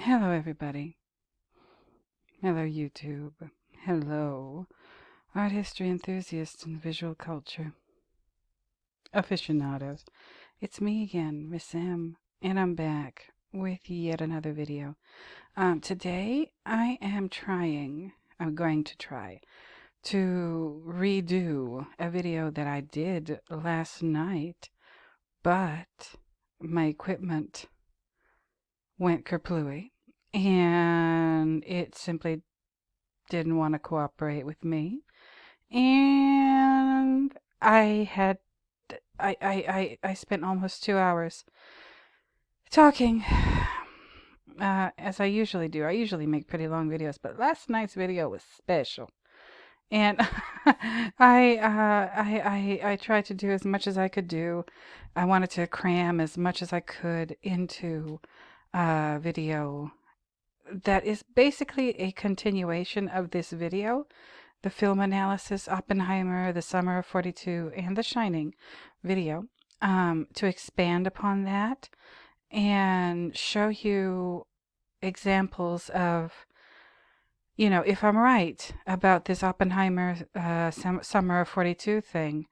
Hello, everybody. Hello, YouTube. Hello, art history enthusiasts and visual culture aficionados. It's me again, Miss M, and I'm back with yet another video. Today I'm going to try to redo a video that I did last night, but my equipment went kerplooey, and it simply didn't want to cooperate with me. And I spent almost 2 hours talking, as I usually do. I usually make pretty long videos, but last night's video was special. And I tried to do as much as I could do. I wanted to cram as much as I could into a video that is basically a continuation of this video. The film analysis, Oppenheimer, The Summer of 42, and The Shining video, to expand upon that and show you examples of, if I'm right about this Oppenheimer Summer of 42 thing,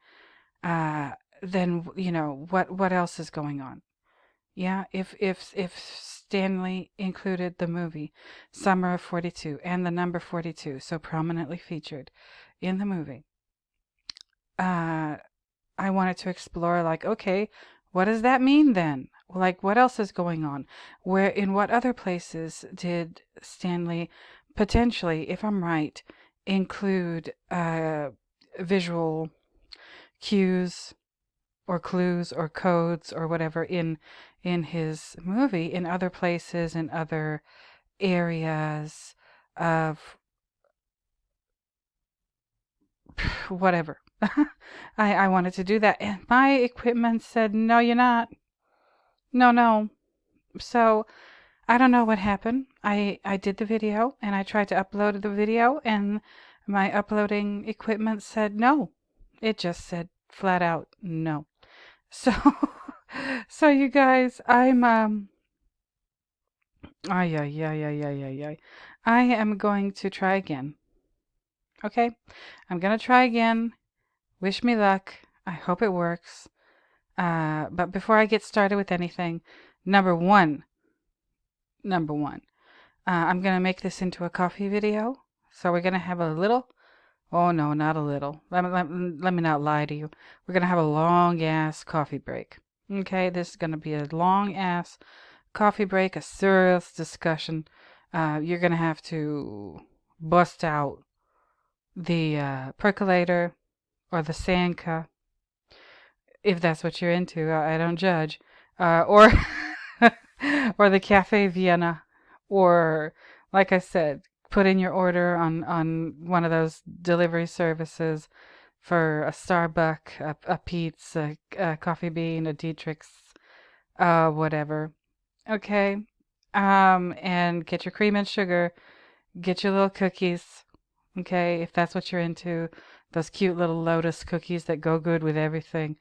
then, what else is going on? Yeah, if Stanley included the movie Summer of 42 and the number 42 so prominently featured in the movie, I wanted to explore, like, okay, what does that mean then? Like, what else is going on? In what other places did Stanley potentially, if I'm right, include visual cues or clues or codes or whatever in his movie, in other places, in other areas of whatever. I wanted to do that, and my equipment said, no, you're not. No. So I don't know what happened. I did the video, and I tried to upload the video, and my uploading equipment said no. It just said flat out no. So so you guys, I am going to try again. Okay? I'm going to try again. Wish me luck. I hope it works. But before I get started with anything, number one, I'm going to make this into a coffee video. So we're going to have a little, oh no, not a little. Let me not lie to you. We're going to have a long ass coffee break. Okay? This is going to be a long ass coffee break, a serious discussion. You're going to have to bust out the percolator or the Sanka, if that's what you're into. I don't judge. Or or the Cafe Vienna, or, like I said, put in your order on one of those delivery services for a Starbucks, a pizza, a coffee bean, a Dietrich's, whatever. Okay. And get your cream and sugar, get your little cookies. Okay, if that's what you're into, those cute little lotus cookies that go good with everything.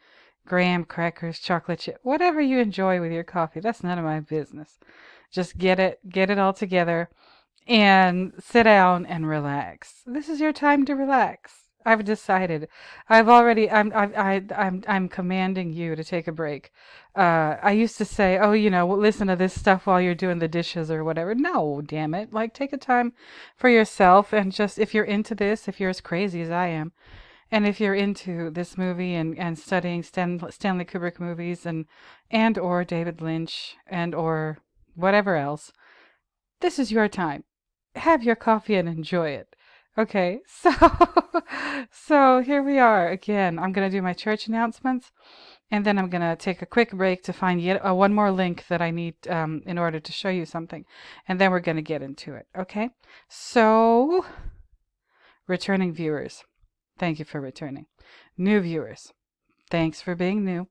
Graham crackers, chocolate chip, whatever you enjoy with your coffee. That's none of my business. Just get it all together and sit down and relax. This is your time to relax. I've decided. I'm commanding you to take a break. I used to say, oh, listen to this stuff while you're doing the dishes or whatever. No, damn it. Like, take a time for yourself, and just, if you're into this, if you're as crazy as I am, and if you're into this movie and studying Stanley Kubrick movies and or David Lynch and or whatever else, this is your time. Have your coffee and enjoy it. Okay, so so here we are again. I'm gonna do my church announcements, and then I'm gonna take a quick break to find yet one more link that I need in order to show you something, and then we're gonna get into it. Okay, so returning viewers, thank you for returning. New viewers, thanks for being new.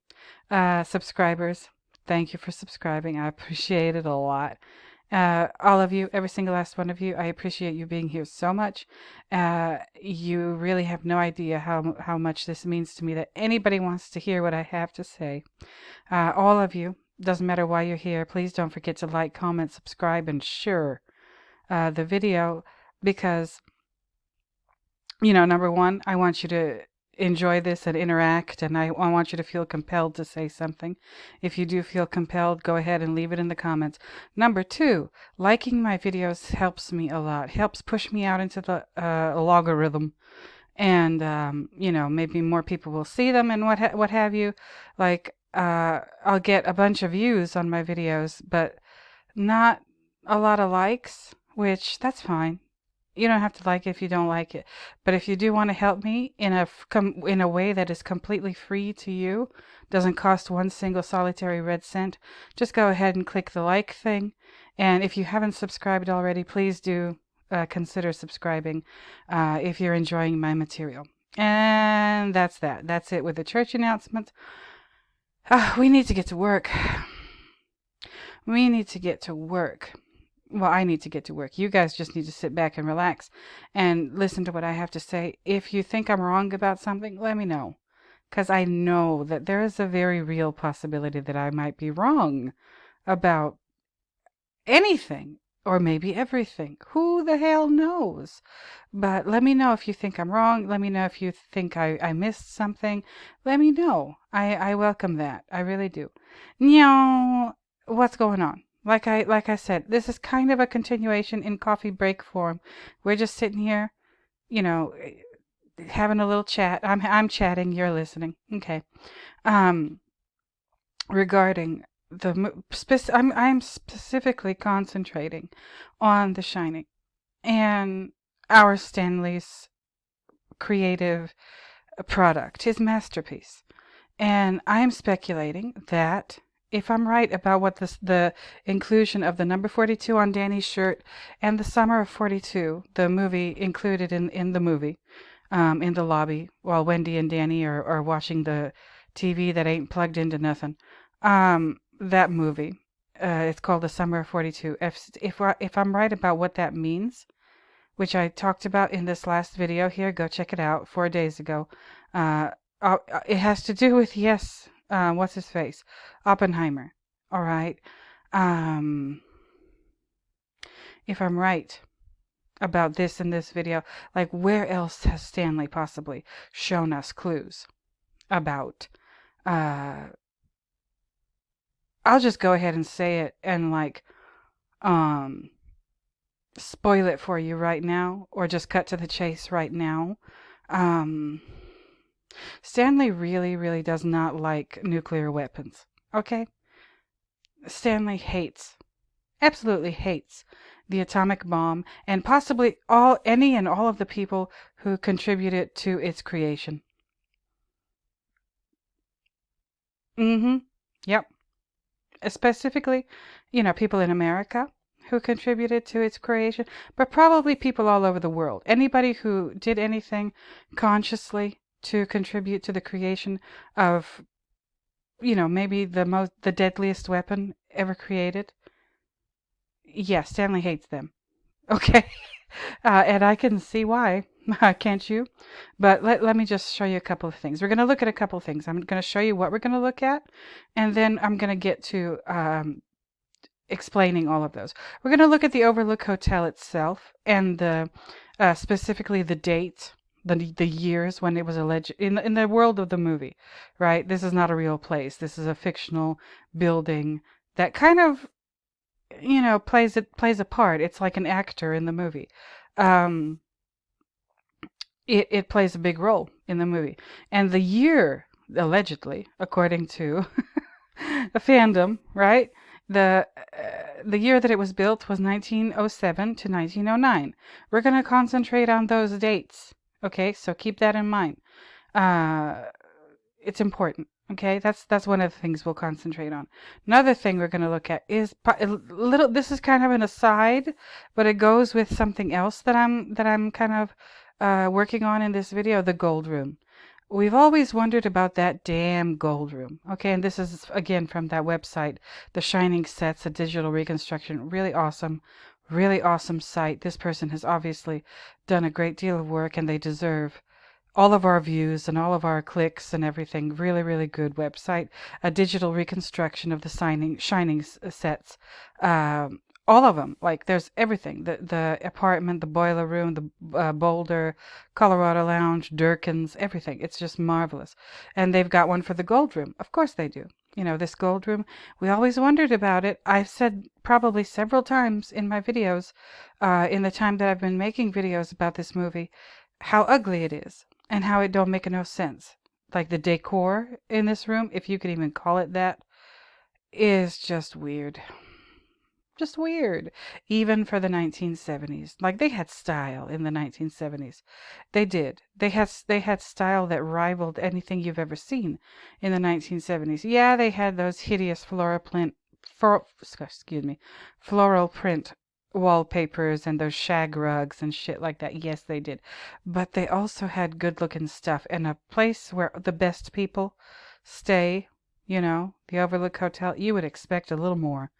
Subscribers, thank you for subscribing. I appreciate it a lot. All of you, every single last one of you, I appreciate you being here so much. You really have no idea how much this means to me, that anybody wants to hear what I have to say. All of you, Doesn't matter why you're here. Please don't forget to like, comment, subscribe, and share the video, because, number one, I want you to enjoy this and interact, and I want you to feel compelled to say something. If you do feel compelled, go ahead and leave it in the comments. Number two, liking my videos helps me a lot, helps push me out into the logarithm, and maybe more people will see them and what have you. Like, I'll get a bunch of views on my videos, but not a lot of likes, which that's fine. You don't have to like it if you don't like it. But if you do want to help me in a way that is completely free to you, doesn't cost one single solitary red cent, just go ahead and click the like thing. And if you haven't subscribed already, please do consider subscribing if you're enjoying my material. And that's that. That's it with the church announcements. We need to get to work. We need to get to work. Well, I need to get to work. You guys just need to sit back and relax and listen to what I have to say. If you think I'm wrong about something, let me know. Because I know that there is a very real possibility that I might be wrong about anything, or maybe everything. Who the hell knows? But let me know if you think I'm wrong. Let me know if you think I missed something. Let me know. I welcome that. I really do. Now, what's going on? Like I said, this is kind of a continuation in coffee break form. We're just sitting here, having a little chat. I'm chatting, you're listening. Okay. Regarding I'm specifically concentrating on The Shining and our Stanley's creative product, his masterpiece. And I'm speculating that if I'm right about what the inclusion of the number 42 on Danny's shirt and the Summer of 42, the movie included in the movie, in the lobby while Wendy and Danny are watching the TV that ain't plugged into nothing. That movie, it's called The Summer of 42. If I'm right about what that means, which I talked about in this last video here, go check it out 4 days ago. It has to do with, yes, what's his face? Oppenheimer. All right. If I'm right about this in this video, like, where else has Stanley possibly shown us clues about? I'll just go ahead and say it and spoil it for you right now, or just cut to the chase right now. Stanley really, really does not like nuclear weapons. Okay? Stanley absolutely hates the atomic bomb, and possibly any and all of the people who contributed to its creation. Yep. Specifically, people in America who contributed to its creation, but probably people all over the world. Anybody who did anything consciously to contribute to the creation of, maybe the deadliest weapon ever created. Yeah, Stanley hates them. Okay. And I can see why, can't you? But let me just show you a couple of things. We're going to look at a couple of things. I'm going to show you what we're going to look at, and then I'm going to get to explaining all of those. We're going to look at the Overlook Hotel itself, and specifically the date, the years when it was alleged in the world of the movie, right? This is not a real place. This is a fictional building that kind of, plays a part. It's like an actor in the movie. It plays a big role in the movie. And the year, allegedly, according to a fandom, right? The year that it was built was 1907 to 1909. We're going to concentrate on those dates. Okay, so keep that in mind. It's important. Okay, that's one of the things we'll concentrate on. Another thing we're going to look at is this is kind of an aside, but it goes with something else that I'm kind of working on in this video, the gold room. We've always wondered about that damn gold room. Okay, and this is again from that website, The Shining Sets, a digital reconstruction. Really awesome site. This person has obviously done a great deal of work, and they deserve all of our views and all of our clicks and everything. Really, really good website. A digital reconstruction of the Shining sets. All of them. Like there's everything. The apartment, the boiler room, the Boulder, Colorado Lounge, Durkin's, everything. It's just marvelous. And they've got one for the Gold Room. Of course they do. You know, this Gold Room, we always wondered about it. I've said probably several times in my videos, in the time that I've been making videos about this movie, how ugly it is and how it don't make no sense. Like the decor in this room, if you could even call it that, is just weird. Just weird. Even for the 1970s. Like they had style in the 1970s. They did. They had style that rivaled anything you've ever seen in the 1970s. Yeah, they had those hideous floral print wallpapers and those shag rugs and shit like that. Yes, they did. But they also had good looking stuff and a place where the best people stay, you know, the Overlook Hotel. You would expect a little more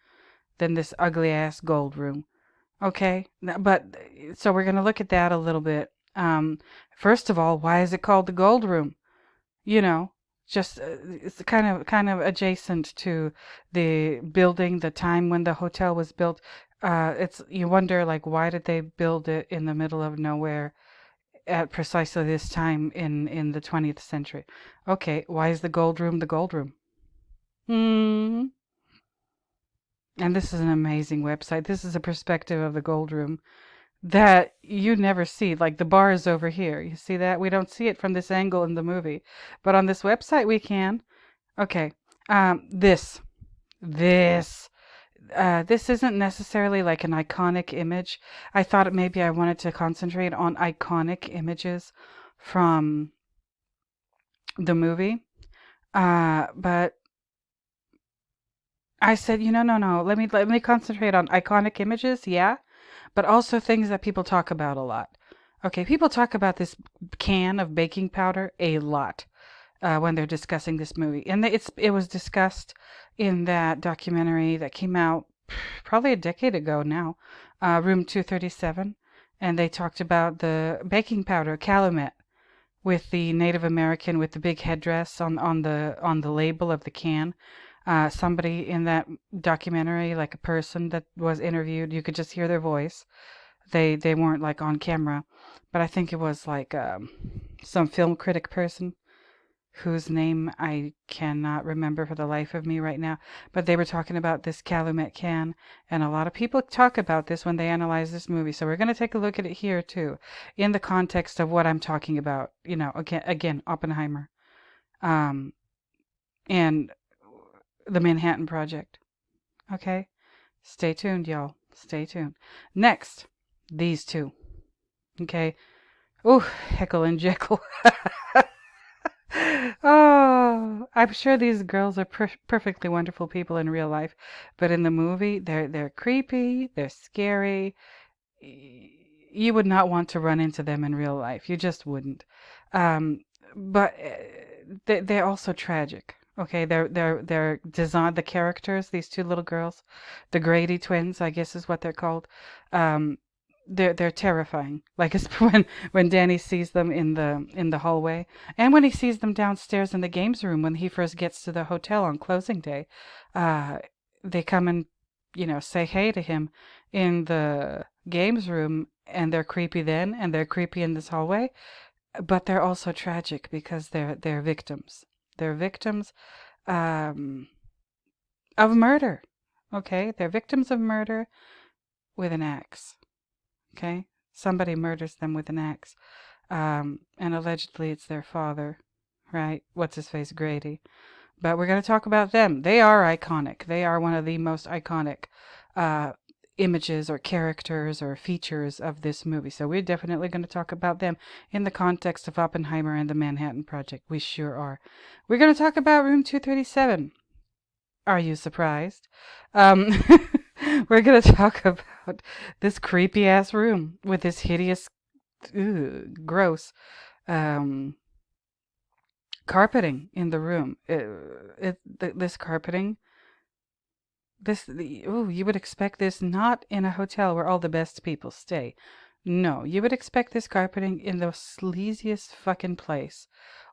than this ugly ass Gold Room. Okay, but so we're gonna look at that a little bit. First of all, why is it called the Gold Room? You know, just it's kind of adjacent to the building, the time when the hotel was built. It's you wonder like why did they build it in the middle of nowhere at precisely this time in the 20th century? Okay, why is the Gold Room the Gold Room? Hmm. And this is an amazing website. This is a perspective of the Gold Room that you never see. Like the bar is over here. You see that? We don't see it from this angle in the movie. But on this website we can. Okay. This. This. This isn't necessarily like an iconic image. I thought maybe I wanted to concentrate on iconic images from the movie. But I said, no. Let me concentrate on iconic images, yeah, but also things that people talk about a lot. Okay, people talk about this can of baking powder a lot when they're discussing this movie, and it was discussed in that documentary that came out probably a decade ago now, Room 237, and they talked about the baking powder Calumet with the Native American with the big headdress on the label of the can. Somebody in that documentary, like a person that was interviewed, you could just hear their voice. They weren't like on camera, but I think it was like some film critic person whose name I cannot remember for the life of me right now. But they were talking about this Calumet can, and a lot of people talk about this when they analyze this movie. So we're going to take a look at it here too, in the context of what I'm talking about. You know, again, Oppenheimer, and the Manhattan Project. Okay, stay tuned, y'all. Stay tuned. Next, these two. Okay. Oh, Heckle and Jekyll. Oh, I'm sure these girls are perfectly wonderful people in real life, but in the movie, they're creepy, they're scary. You would not want to run into them in real life. You just wouldn't. Um, but they're also tragic. Okay, they're designed the characters. These two little girls, the Grady twins, I guess is what they're called. Um, they're terrifying. Like it's when Danny sees them in the hallway, and when he sees them downstairs in the games room when he first gets to the hotel on closing day, uh, they come and say hey to him in the games room, and they're creepy then, and they're creepy in this hallway, but they're also tragic because they're victims. They're victims um, of murder. Okay, they're victims of murder with an axe. Okay? Somebody murders them with an axe. And allegedly it's their father, right? What's his face? Grady. But we're going to talk about them. They are iconic. They are one of the most iconic uh, images or characters or features of this movie. So we're definitely going to talk about them in the context of Oppenheimer and the Manhattan Project. We sure are. We're going to talk about Room 237. Are you surprised? Um, we're going to talk about this creepy ass room with this hideous, gross carpeting in the room. This carpeting, you would expect this not in a hotel where all the best people stay. No, you would expect this carpeting in the sleaziest fucking place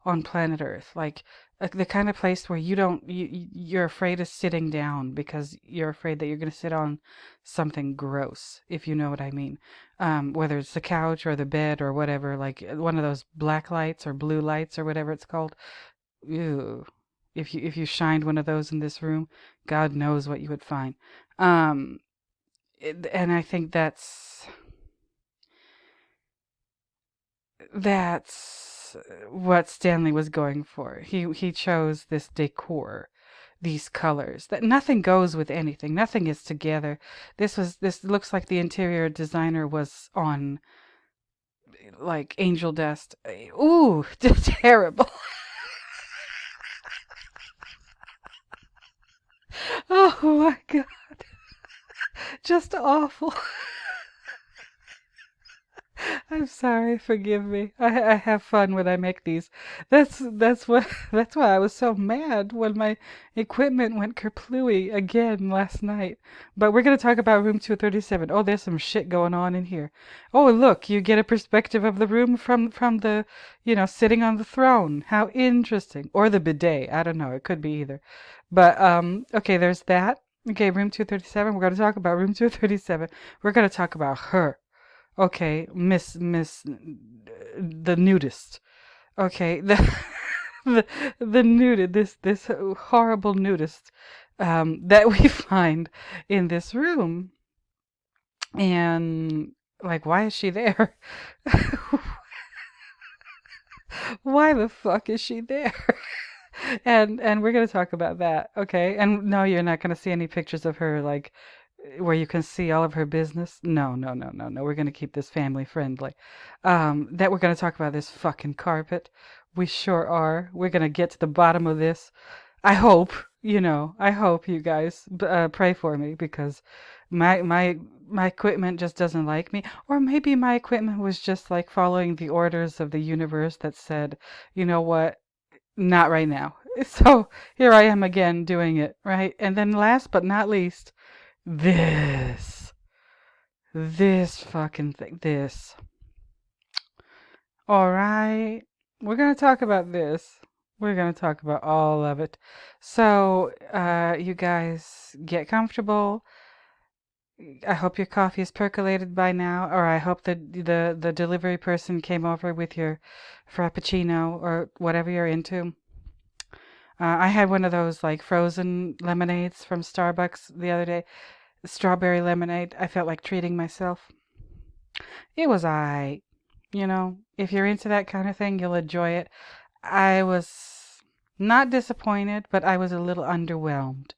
on planet Earth. Like the kind of place where you're afraid of sitting down because you're afraid that you're going to sit on something gross, if you know what I mean. Whether it's the couch or the bed or whatever, like one of those black lights or blue lights or whatever it's called. Ew. If you shined one of those in this room, God knows what you would find. Um, and I think that's what Stanley was going for. He chose this decor, these colors. That nothing goes with anything. Nothing is together. This looks like the interior designer was on like angel dust. Ooh, terrible. Oh my God. Just awful. I'm sorry, forgive me. I have fun when I make these. That's why I was so mad when my equipment went kerplooey again last night. But we're gonna talk about room 237. Oh, there's some shit going on in here. Oh, look, you get a perspective of the room from the, sitting on the throne. How interesting. Or the bidet. I don't know. It could be either. But okay, there's that. Okay, room 237. We're gonna talk about room 237. We're gonna talk about her. Okay, Miss the nudist. Okay, the the nudist, this horrible nudist that we find in this room. And like, why is she there? Why the fuck is she there? And we're gonna talk about that, okay? And no, you're not gonna see any pictures of her like where you can see all of her business. No, no, no, no, no. We're gonna keep this family friendly. That we're gonna talk about this fucking carpet. We sure are. We're gonna get to the bottom of this. I hope, I hope you guys pray for me because my equipment just doesn't like me. Or maybe my equipment was just like following the orders of the universe that said, you know what? Not right now. So here I am again doing it, right? And then last but not least, this. This fucking thing. This. Alright. We're gonna talk about this. We're gonna talk about all of it. So, you guys get comfortable. I hope your coffee is percolated by now, or I hope that the delivery person came over with your frappuccino or whatever you're into. I had one of those like frozen lemonades from Starbucks the other day. Strawberry lemonade. I felt like treating myself. It was alright. If you're into that kind of thing, you'll enjoy it. I was not disappointed, but I was a little underwhelmed.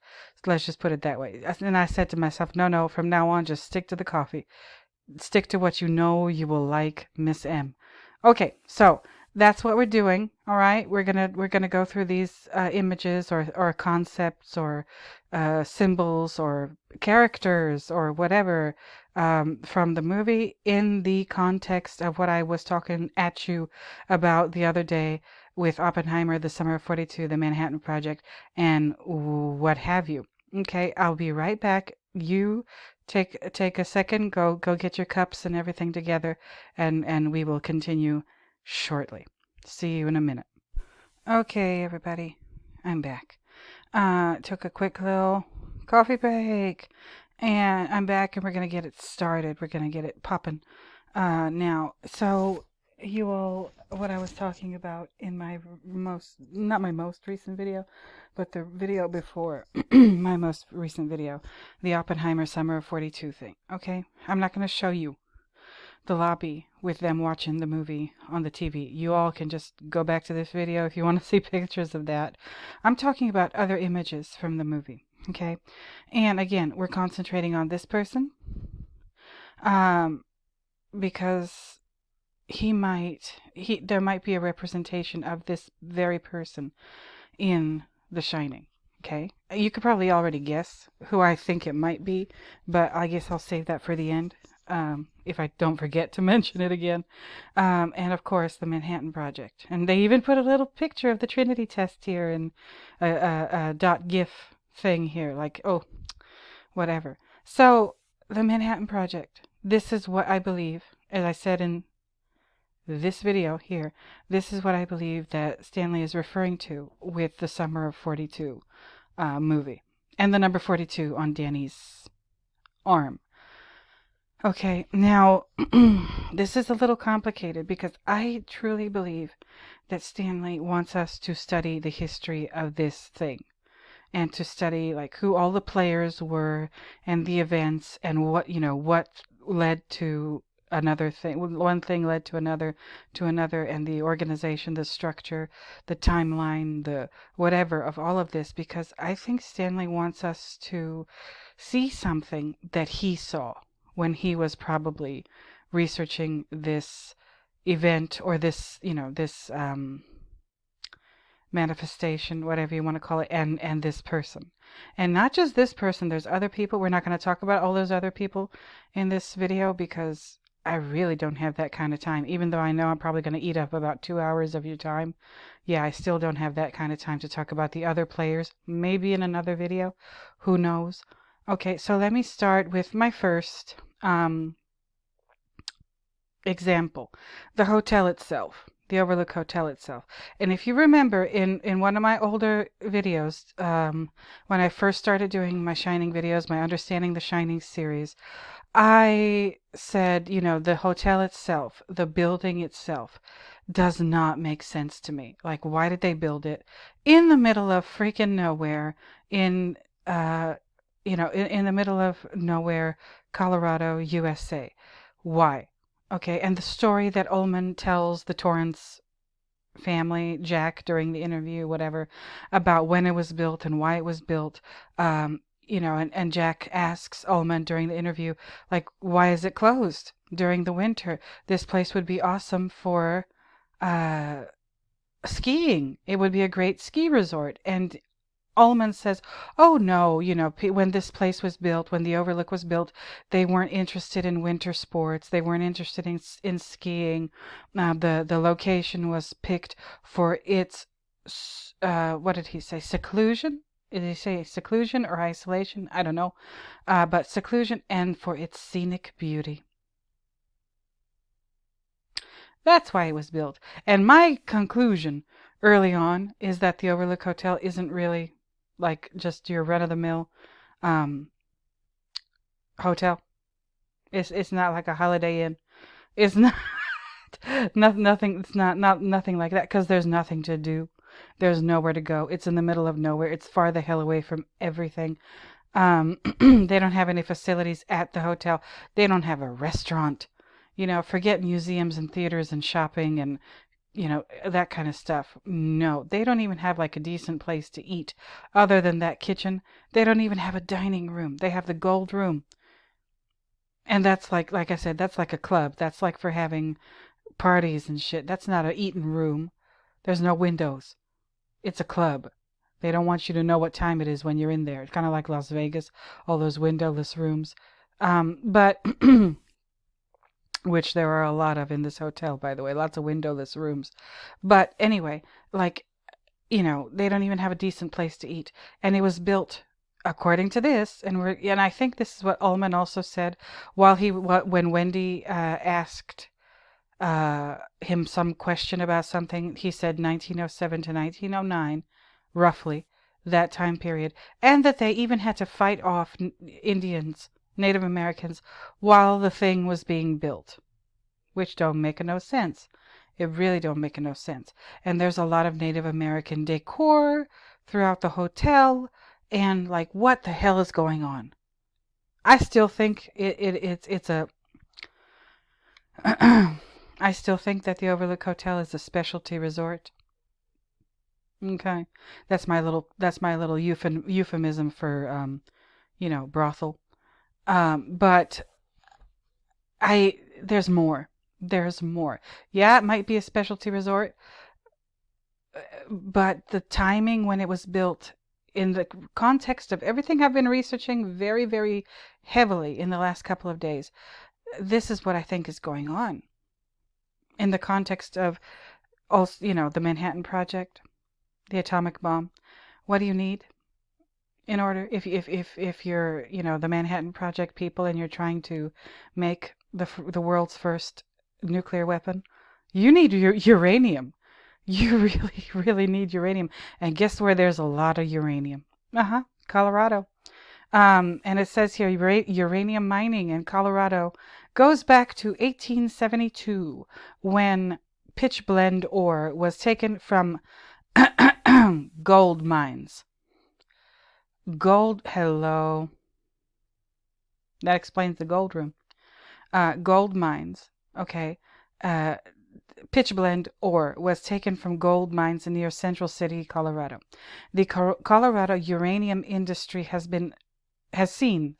Let's just put it that way. And I said to myself, no, no, from now on, just stick to the coffee. Stick to what you know you will like, Miss M. Okay, so that's what we're doing. All right, we're gonna go through these images or concepts or symbols or characters or whatever from the movie in the context of what I was talking at you about the other day with Oppenheimer, the Summer of 42, the Manhattan Project, and what have you. Okay, I'll be right back. You take a second, go get your cups and everything together, and we will continue shortly. See you in a minute. Okay, everybody, I'm back. Took a quick little coffee break, and I'm back, and we're gonna get it started. We're gonna get it popping. Now, so you all, what I was talking about in my not my most recent video, but the video before my most recent video, the Oppenheimer Summer of 42 thing. Okay, I'm not gonna show you the lobby with them watching the movie on the TV. You all can just go back to this video if you want to see pictures of that. I'm talking about other images from the movie, okay? And again, we're concentrating on this person because there might be a representation of this very person in The Shining. Okay, you could probably already guess who I think it might be, but I guess I'll save that for the end. If I don't forget to mention it again. And of course, the Manhattan Project. And they even put a little picture of the Trinity test here and a .gif thing here, like, oh, whatever. So, the Manhattan Project. This is what I believe, as I said in this video here, this is what I believe that Stanley is referring to with the Summer of 42 movie. And the number 42 on Danny's arm. Okay, now this is a little complicated because I truly believe that Stanley wants us to study the history of this thing and to study like who all the players were and the events and what, what led to another thing. One thing led to another, and the organization, the structure, the timeline, the whatever of all of this, because I think Stanley wants us to see something that he saw when he was probably researching this event or this, this manifestation, whatever you want to call it, and this person. And not just this person, there's other people. We're not going to talk about all those other people in this video because I really don't have that kind of time. Even though I know I'm probably going to eat up about 2 hours of your time. Yeah, I still don't have that kind of time to talk about the other players. Maybe in another video. Who knows? Okay, so let me start with my first example. The hotel itself. The Overlook Hotel itself. And if you remember in one of my older videos, when I first started doing my Shining videos, my Understanding the Shining series, I said, the hotel itself, the building itself, does not make sense to me. Like, why did they build it in the middle of freaking nowhere in the middle of nowhere, Colorado, USA? Why? Okay, and the story that Ullman tells the Torrance family, Jack, during the interview, whatever, about when it was built and why it was built, and Jack asks Ullman during the interview, like, why is it closed during the winter? This place would be awesome for skiing. It would be a great ski resort. And Ullman says, oh no, when this place was built, when the Overlook was built, they weren't interested in winter sports. They weren't interested in skiing. The location was picked for its, what did he say, seclusion? Did he say seclusion or isolation? I don't know. But seclusion and for its scenic beauty. That's why it was built. And my conclusion early on is that the Overlook Hotel isn't really like just your run-of-the-mill hotel. It's not like a Holiday Inn. It's not nothing. It's not nothing like that because there's nothing to do. There's nowhere to go. It's in the middle of nowhere. It's far the hell away from everything. They don't have any facilities at the hotel. They don't have a restaurant. Forget museums and theaters and shopping and that kind of stuff. No, they don't even have like a decent place to eat other than that kitchen. They don't even have a dining room. They have the gold room. And that's like I said, that's like a club. That's like for having parties and shit. That's not a eating room. There's no windows. It's a club. They don't want you to know what time it is when you're in there. It's kind of like Las Vegas, all those windowless rooms. But which there are a lot of in this hotel, by the way, lots of windowless rooms. But anyway, like, they don't even have a decent place to eat. And it was built according to this, and I think this is what Ullman also said when Wendy asked him some question about something. He said 1907 to 1909, roughly that time period, and that they even had to fight off Indians, Native Americans, while the thing was being built, which don't make no sense. It really don't make no sense. And there's a lot of Native American decor throughout the hotel, and like, what the hell is going on? I still think it's a I still think that the Overlook Hotel is a specialty resort. Okay, that's my little euphemism for brothel. But there's more. There's more. Yeah, it might be a specialty resort, but the timing when it was built, in the context of everything I've been researching very, very heavily in the last couple of days, this is what I think is going on. In the context of also, the Manhattan Project, the atomic bomb. What do you need in order, if you're, the Manhattan Project people and you're trying to make the world's first nuclear weapon? You need uranium. You really, really need uranium. And guess where there's a lot of uranium? Colorado. And it says here uranium mining in Colorado goes back to 1872 when pitchblende ore was taken from gold mines. Hello. That explains the gold room. Gold mines. Okay. Pitchblende ore was taken from gold mines near Central City, Colorado. The Colorado uranium industry has seen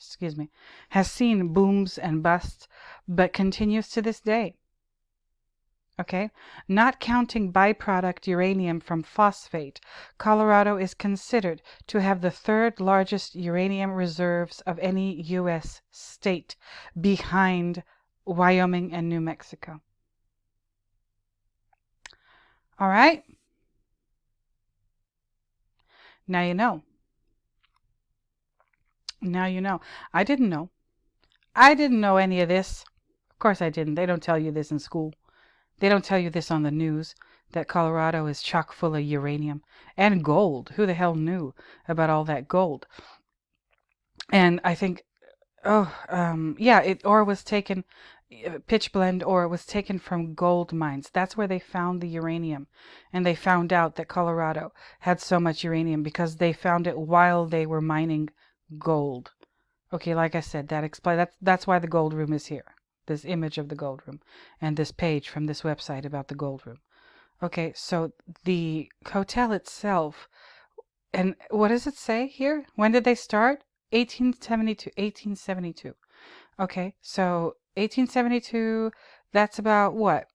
booms and busts, but continues to this day. Okay, not counting byproduct uranium from phosphate, Colorado is considered to have the third largest uranium reserves of any U.S. state, behind Wyoming and New Mexico. All right. Now you know. Now you know. I didn't know. I didn't know any of this. Of course I didn't. They don't tell you this in school. They don't tell you this on the news, that Colorado is chock full of uranium and gold. Who the hell knew about all that gold? And I think, pitchblende ore was taken from gold mines. That's where they found the uranium. And they found out that Colorado had so much uranium because they found it while they were mining gold. Okay, like I said, that's why the gold room is here. This image of the gold room and this page from this website about the gold room. Okay, so the hotel itself, and what does it say here? When did they start? 1872. Okay, so 1872, that's about what?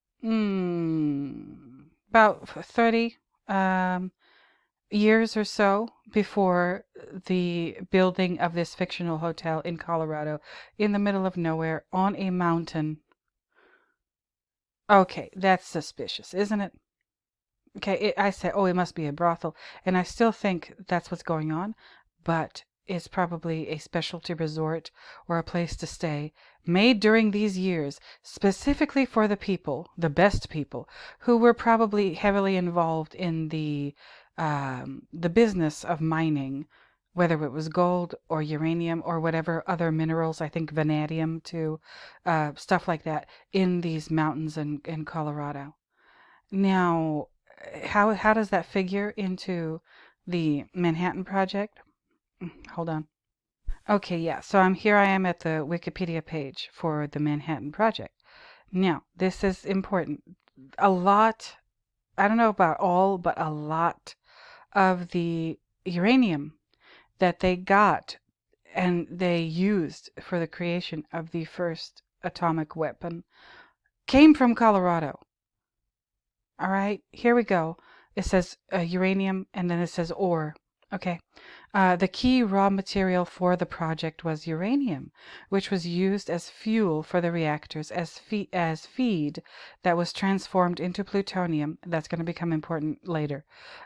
About 30 years or so before the building of this fictional hotel in Colorado, in the middle of nowhere, on a mountain. Okay, that's suspicious, isn't it? Okay, I said, oh, it must be a brothel, and I still think that's what's going on, but it's probably a specialty resort or a place to stay made during these years specifically for the people, the best people, who were probably heavily involved in the business of mining, whether it was gold or uranium or whatever other minerals, I think vanadium too, stuff like that, in these mountains in Colorado. Now, how does that figure into the Manhattan Project? Hold on. Okay, yeah. So I am at the Wikipedia page for the Manhattan Project. Now, this is important. A lot, I don't know about all, but a lot of the uranium that they got and they used for the creation of the first atomic weapon came from Colorado. All right, here we go. It says uranium and then it says ore. Okay. The key raw material for the project was uranium, which was used as fuel for the reactors, as feed that was transformed into plutonium. That's going to become important later.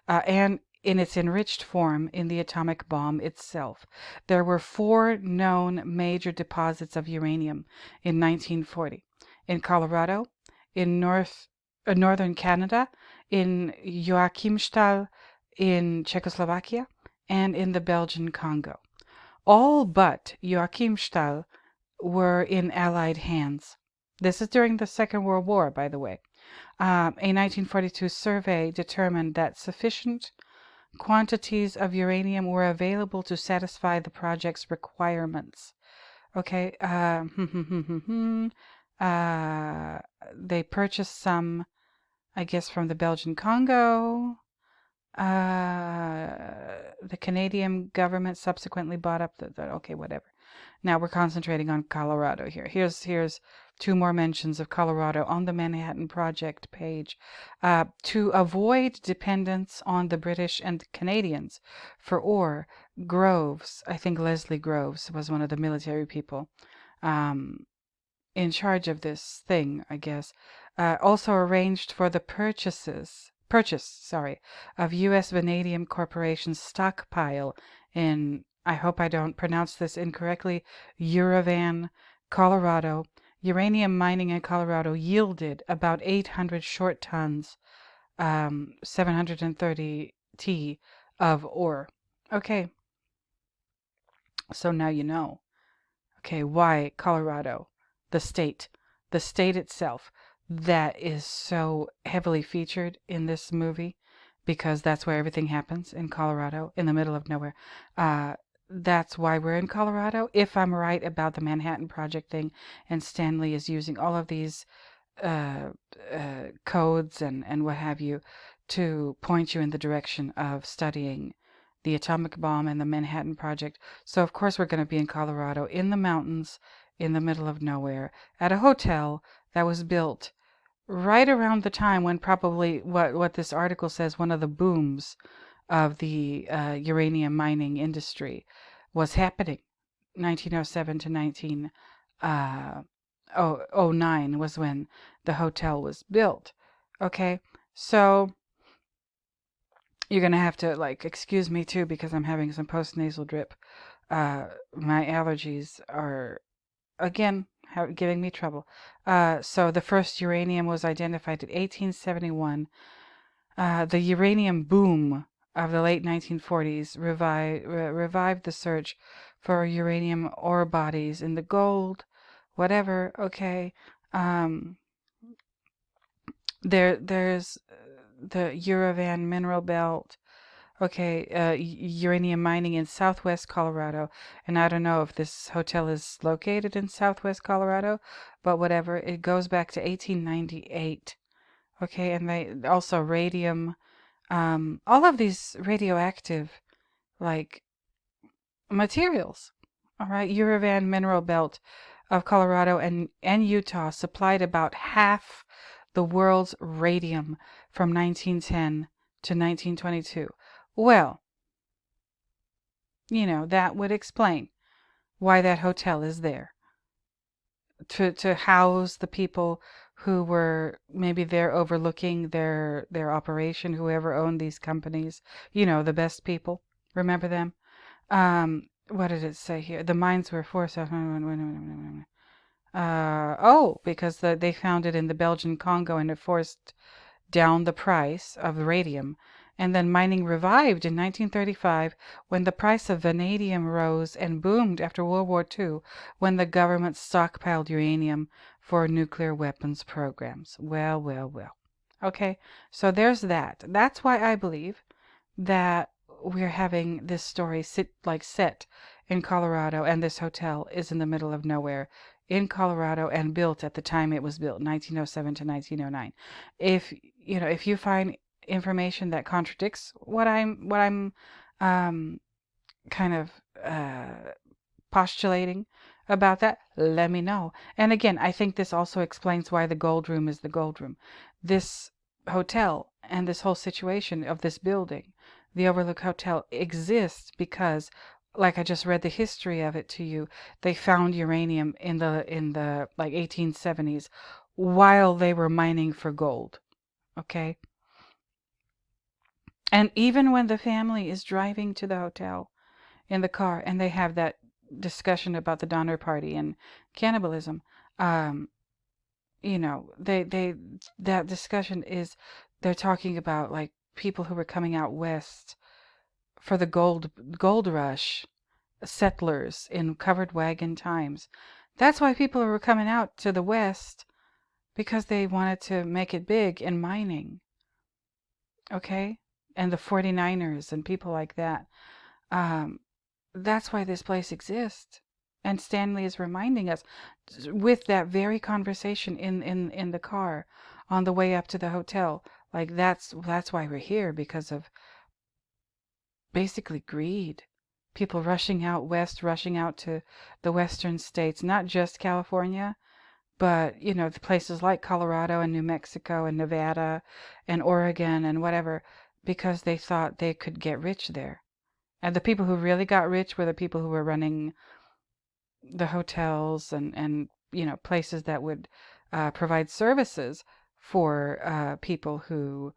And in its enriched form in the atomic bomb itself. There were 4 known major deposits of uranium in 1940. In Colorado, in northern Canada, in Joachimsthal, in Czechoslovakia, and in the Belgian Congo. All but Joachimsthal were in Allied hands. This is during the Second World War, by the way. A 1942 survey determined that sufficient quantities of uranium were available to satisfy the project's requirements. Okay, they purchased some, I guess, from the Belgian Congo. The Canadian government subsequently bought up okay, whatever. Now we're concentrating on Colorado here. Here's 2 more mentions of Colorado on the Manhattan Project page. To avoid dependence on the British and Canadians for ore, Groves, I think Leslie Groves was one of the military people in charge of this thing, I guess, also arranged for the purchase of U.S. Vanadium Corporation's stockpile in, I hope I don't pronounce this incorrectly, Uravan, Colorado, uranium mining in Colorado yielded about 800 short tons, 730 T of ore. Okay, so now you know. Okay, why Colorado, the state itself, that is so heavily featured in this movie, because that's where everything happens, in Colorado, in the middle of nowhere. That's why we're in Colorado. If I'm right about the Manhattan Project thing, and Stanley is using all of these uh, codes and what have you to point you in the direction of studying the atomic bomb and the Manhattan Project. So, of course, we're going to be in Colorado, in the mountains, in the middle of nowhere, at a hotel that was built right around the time when probably what this article says one of the booms of the uranium mining industry was happening. 1907 to 1909 was when the hotel was built. Okay, so you're gonna have to excuse me too, because I'm having some post-nasal drip. My allergies are again giving me trouble. So the first uranium was identified in 1871. The uranium boom of the late 1940s revived the search for uranium ore bodies in the gold, whatever. Okay, um, there's the Uravan mineral belt. Okay, uranium mining in southwest Colorado, and I don't know if this hotel is located in southwest Colorado, but whatever. It goes back to 1898. Okay, and they also radium. All of these radioactive like materials. All right, Uravan mineral belt of Colorado and Utah supplied about half the world's radium from 1910 to 1922. Well, that would explain why that hotel is there. To house the people who were maybe there overlooking their operation, whoever owned these companies, the best people. Remember them? What did it say here? The mines were forced. Because they found it in the Belgian Congo, and it forced down the price of radium. And then mining revived in 1935 when the price of vanadium rose, and boomed after World War II when the government stockpiled uranium for nuclear weapons programs. Well, well, well. Okay, so there's that. That's why I believe that we're having this story set in Colorado, and this hotel is in the middle of nowhere in Colorado and built at the time it was built, 1907 to 1909. If you find information that contradicts what I'm um, kind of postulating about that, let me know. And again, I think this also explains why the gold room is the gold room. This hotel and this whole situation of this building, the Overlook Hotel, exists because, like I just read the history of it to you, they found uranium in the 1870s while they were mining for gold. Okay? And even when the family is driving to the hotel in the car and they have that discussion about the Donner Party and cannibalism, um, they that discussion is, they're talking about like people who were coming out west for the gold rush, settlers in covered wagon times. That's why people were coming out to the west, because they wanted to make it big in mining. Okay? And the 49ers and people like that. Um, that's why this place exists. And Stanley is reminding us with that very conversation in the car on the way up to the hotel. Like that's why we're here, because of basically greed. People rushing out west, rushing out to the western states, not just California, but the places like Colorado and New Mexico and Nevada and Oregon and whatever, because they thought they could get rich there. And the people who really got rich were the people who were running the hotels and places that would provide services for people who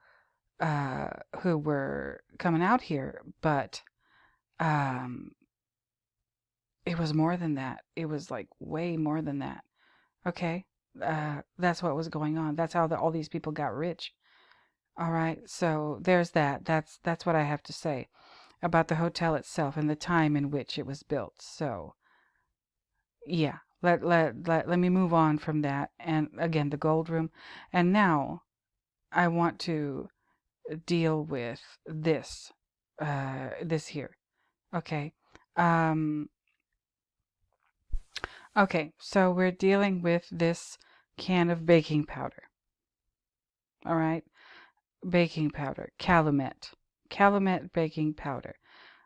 were coming out here. But um, it was more than that. It was like way more than that. Okay, that's what was going on. That's how all these people got rich. All right, so there's that. That's what I have to say about the hotel itself and the time in which it was built. So yeah, let me move on from that. And again, the gold room. And now I want to deal with this, this here. Okay. Um, okay, so we're dealing with this can of baking powder. All right. Baking powder, Calumet baking powder.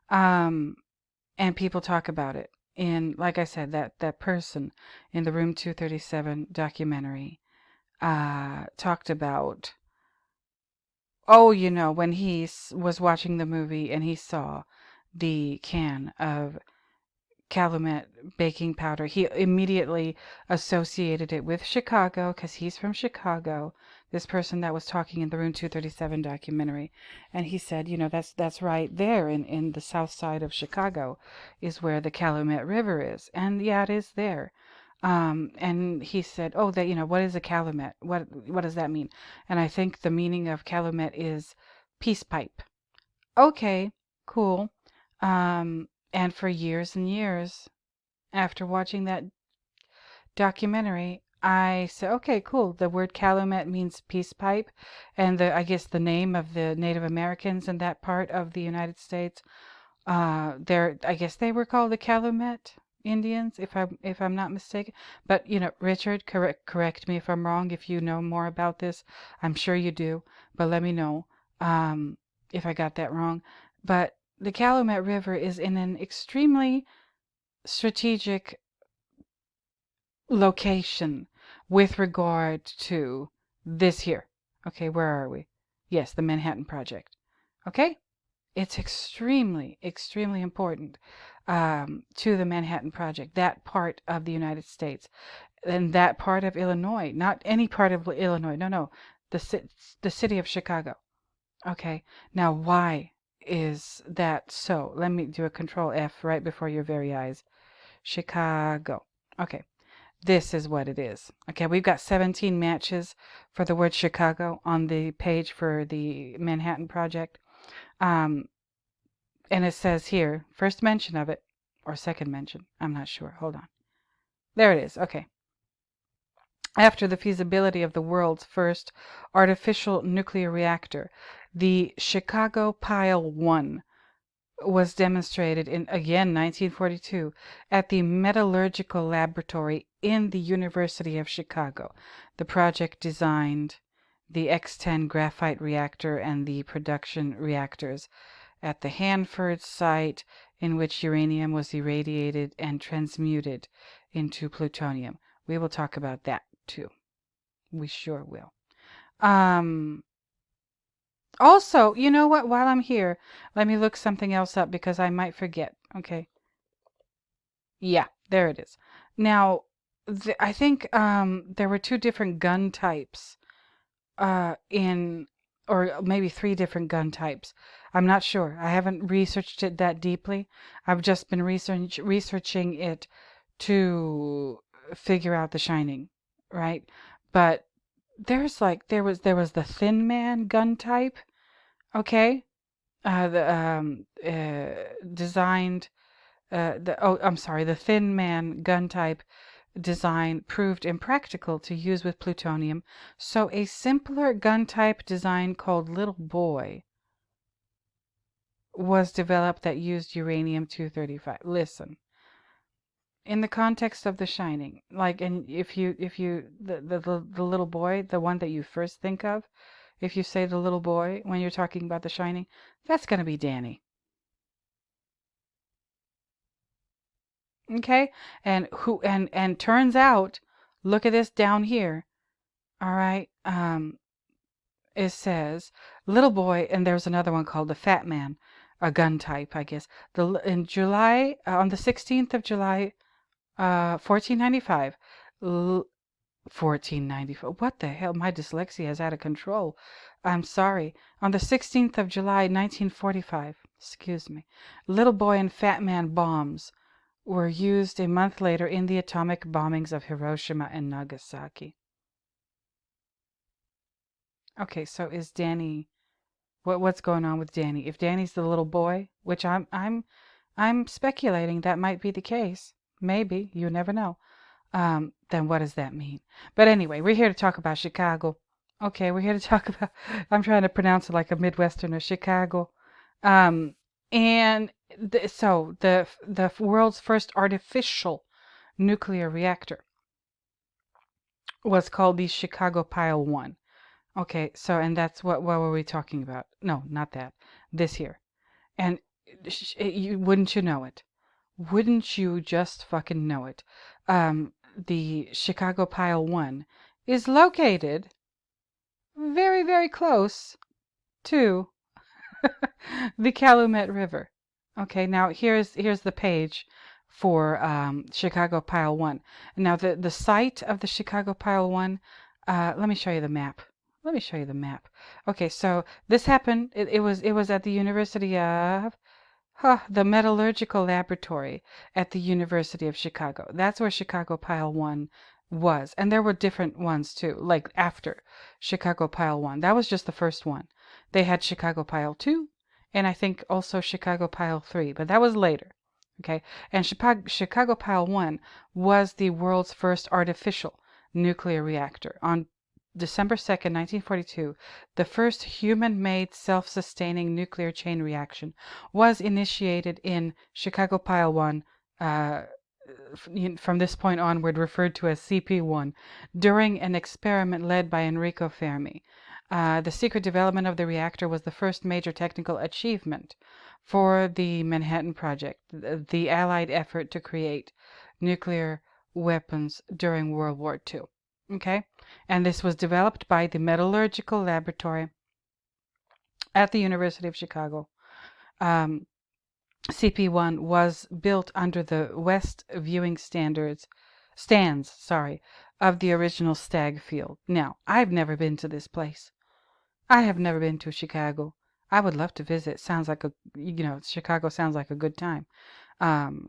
Um, and people talk about it in, like I said, that person in the Room 237 documentary talked about, oh, when he was watching the movie and he saw the can of Calumet baking powder, he immediately associated it with Chicago because he's from Chicago. This person that was talking in the Room 237 documentary, and he said, that's right there in the south side of Chicago is where the Calumet River is, and yeah, it is there. And he said, oh, that what is a Calumet? What does that mean? And I think the meaning of Calumet is peace pipe. Okay, cool. And for years and years after watching that documentary, I said, okay, cool. The word Calumet means peace pipe, and I guess the name of the Native Americans in that part of the United States, I guess they were called the Calumet Indians, if I'm not mistaken. But Richard, correct me if I'm wrong. If you know more about this, I'm sure you do. But let me know if I got that wrong. But the Calumet River is in an extremely strategic location with regard to this here. Okay, where are we? Yes, the Manhattan Project. Okay? It's extremely, extremely important to the Manhattan Project, that part of the United States, and that part of Illinois, not any part of Illinois. No, no, the city of Chicago. Okay, now why is that so? Let me do a control F right before your very eyes. Chicago. Okay, this is what it is. Okay, we've got 17 matches for the word Chicago on the page for the Manhattan Project. Um, and it says here, first mention of it, or second mention, I'm not sure. Hold on. There it is. Okay. After the feasibility of the world's first artificial nuclear reactor, the Chicago Pile 1 was demonstrated in, again, 1942 at the Metallurgical Laboratory in the University of Chicago. The project designed the X-10 graphite reactor and the production reactors at the Hanford site, in which uranium was irradiated and transmuted into plutonium. We will talk about that too. We sure will. Also, you know what? While I'm here, let me look something else up because I might forget. Okay. Yeah, there it is. Now, I think there were two different gun types in, or maybe three different gun types. I'm not sure. I haven't researched it that deeply. I've just been researching it to figure out The Shining, right? But there was the Thin Man gun type, okay? Designed I'm sorry, the Thin Man gun type design proved impractical to use with plutonium, so a simpler gun type design called Little Boy was developed that used uranium-235. Listen, in the context of The Shining, like, and if you the little boy, the one that you first think of, if you say the little boy when you're talking about The Shining, that's going to be Danny. Okay? And turns out, look at this down here. All right. It says little boy, and there's another one called the Fat Man, a gun type, I guess. In July, on the 16th of July, 1495. 1495. What the hell? My dyslexia is out of control. I'm sorry. On the 16th of July, 1945. Excuse me. Little boy and Fat Man bombs were used a month later in the atomic bombings of Hiroshima and Nagasaki. Okay, so is Danny what's going on with Danny? If Danny's the little boy, which I'm speculating that might be the case. Maybe, you never know. Then what does that mean? But anyway, we're here to talk about Chicago. Okay, we're here to talk about, I'm trying to pronounce it like a Midwesterner, Chicago. Um, and so the world's first artificial nuclear reactor was called the Chicago Pile 1. Okay, so and that's what were we talking about? No, not that. This here. And wouldn't you know it? Wouldn't you just fucking know it? The Chicago Pile 1 is located very, very close to the Calumet River. Okay, now here's the page for Chicago Pile 1. Now the site of the Chicago Pile 1, let me show you the map. Let me show you the map. Okay, so this happened, it was at the University of the Metallurgical Laboratory at the University of Chicago. That's where Chicago Pile 1 was. And there were different ones too, like after Chicago Pile 1. That was just the first one. They had Chicago Pile 2, and I think also Chicago Pile 3, but that was later. Okay, and Chicago Pile 1 was the world's first artificial nuclear reactor. On December 2nd, 1942, the first human-made self-sustaining nuclear chain reaction was initiated in Chicago Pile 1, from this point onward referred to as CP1, during an experiment led by Enrico Fermi. The secret development of the reactor was the first major technical achievement for the Manhattan Project, the Allied effort to create nuclear weapons during World War II. Okay, and this was developed by the Metallurgical Laboratory at the University of Chicago. CP1 was built under the west viewing stands, of the original Stagg Field. Now, I've never been to this place. I have never been to Chicago. I would love to visit. Sounds like Chicago sounds like a good time.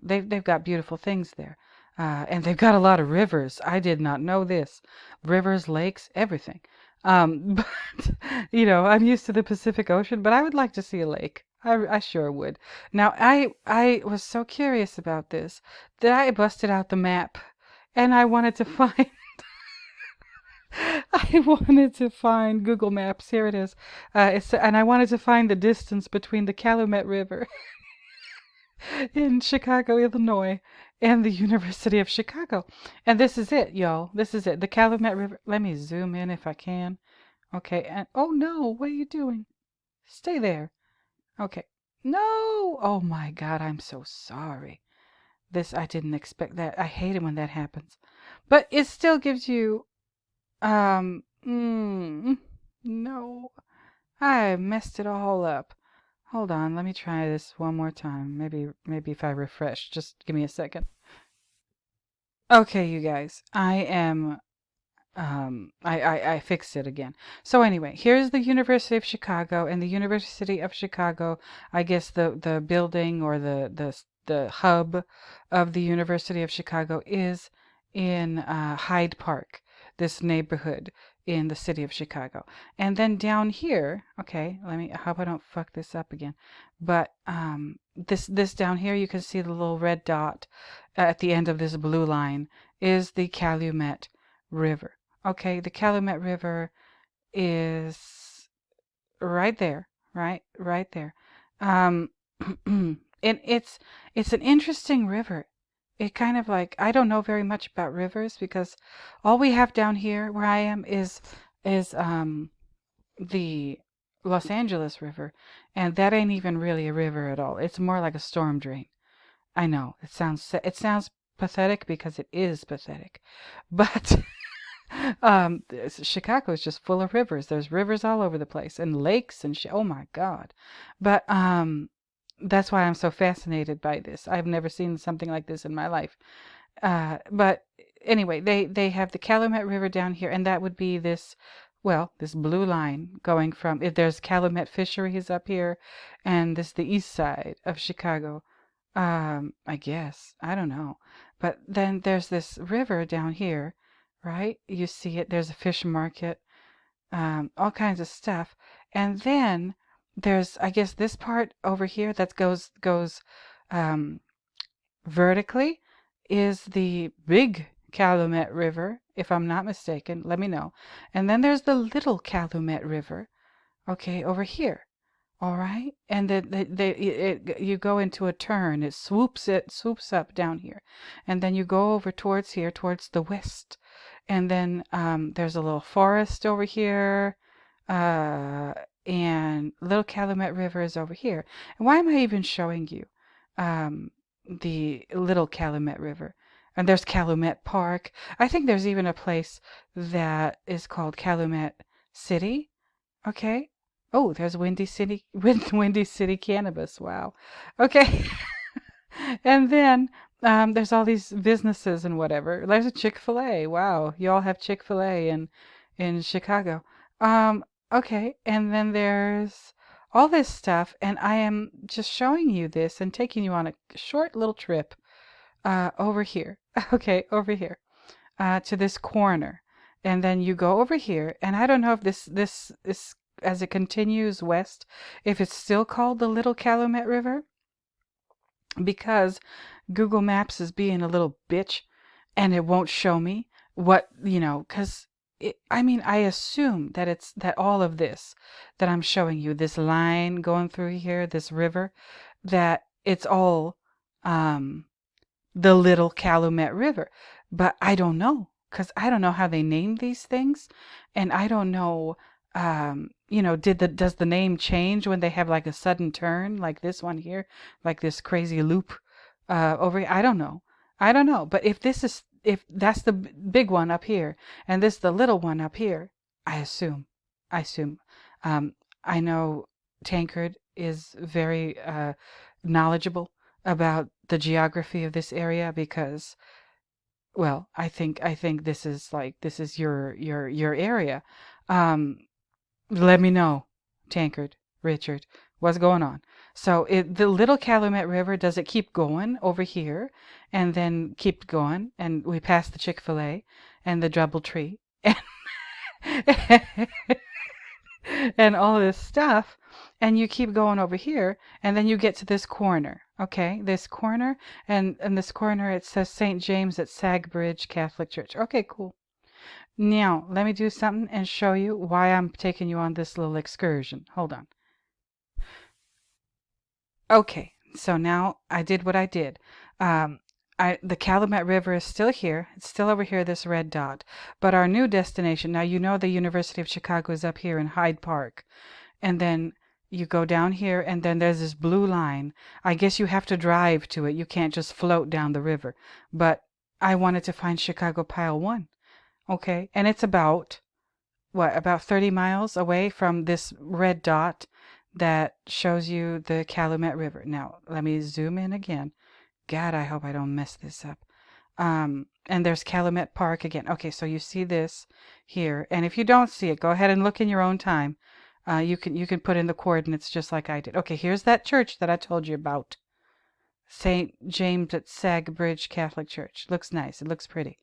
They've got beautiful things there. And they've got a lot of rivers. I did not know this. Rivers, lakes, everything. But, I'm used to the Pacific Ocean, but I would like to see a lake. I sure would. Now, I was so curious about this that I busted out the map and I wanted to find I wanted to find Google Maps. Here it is. And I wanted to find the distance between the Calumet River in Chicago, Illinois, and the University of Chicago. And this is it, y'all. This is it. The Calumet River. Let me zoom in if I can. Okay. And oh no, what are you doing? Stay there. Okay. No. Oh my God, I'm so sorry. I didn't expect that. I hate it when that happens. But it still gives you no, I messed it all up. Hold on, let me try this one more time. Maybe if I refresh, just give me a second. Okay, you guys, I fixed it again. So anyway, here's the University of Chicago, and the University of Chicago, I guess the building or the hub of the University of Chicago is in Hyde Park, this neighborhood in the city of Chicago. And then down here, okay, I hope I don't fuck this up again, but this down here, you can see the little red dot at the end of this blue line is the Calumet River. Okay, the Calumet River is right there, right there. And it's an interesting river. It kind of like, I don't know very much about rivers because all we have down here where I am is the Los Angeles River, and that ain't even really a river at all. It's more like a storm drain. I know it sounds pathetic because it is pathetic, but Chicago is just full of rivers. There's rivers all over the place and lakes and oh my God. But that's why I'm so fascinated by this. I've never seen something like this in my life. But anyway, they have the Calumet River down here, and that would be this blue line going from, if there's Calumet Fisheries up here, and this the east side of Chicago. I guess. I don't know. But then there's this river down here, right? You see it. There's a fish market, all kinds of stuff. And then there's, I guess, this part over here that goes um, vertically is the big Calumet River, if I'm not mistaken. Let me know. And then there's the little Calumet River, okay, over here. All right, and then you go into a turn. It swoops up down here, and then you go over towards here, towards the west, and then there's a little forest over here, uh, and Little Calumet River is over here. And why am I even showing you the Little Calumet River? And there's Calumet Park. I think there's even a place that is called Calumet City. Okay. Oh, there's Windy City, Windy City Cannabis. Wow. Okay. And then there's all these businesses and whatever. There's a Chick-fil-A. Wow. You all have Chick-fil-A in Chicago. Okay. And then there's all this stuff, and I am just showing you this and taking you on a short little trip over here. Okay, over here. To this corner, and then you go over here, and I don't know if this is, as it continues west, if it's still called the Little Calumet River, because Google Maps is being a little bitch and it won't show me what, because I mean, I assume that it's that all of this that I'm showing you, this line going through here, this river, that it's all um the Little Calumet River. But I don't know, because I don't know how they name these things. And I don't know, does the name change when they have like a sudden turn, like this one here, like this crazy loop over here? I don't know. I don't know. But if that's the big one up here, and this the little one up here, I assume. I assume. Um, I know Tancred is very knowledgeable about the geography of this area because, well, I think this is your area. Um, Let me know, Tancred, Richard, what's going on. So the Little Calumet River, does it keep going over here and then keep going, and we pass the Chick-fil-A and the Doubletree and all this stuff, and you keep going over here, and then you get to this corner, okay, this corner, and in this corner it says St. James at Sagbridge Catholic Church. Okay, cool. Now let me do something and show you why I'm taking you on this little excursion. Hold on. Okay, so now I did what I did. um, the Calumet River is still here. It's still over here, this red dot. But our new destination, now you know the University of Chicago is up here in Hyde Park. And then you go down here, and then there's this blue line. I guess you have to drive to it. You can't just float down the river. But I wanted to find Chicago Pile 1. Okay, and it's about 30 miles away from this red dot that shows you the Calumet River. Now, let me zoom in again. God, I hope I don't mess this up. And there's Calumet Park again. Okay, so you see this here. And if you don't see it, go ahead and look in your own time. You can put in the coordinates just like I did. Okay, here's that church that I told you about. St. James at Sagbridge Catholic Church. Looks nice. It looks pretty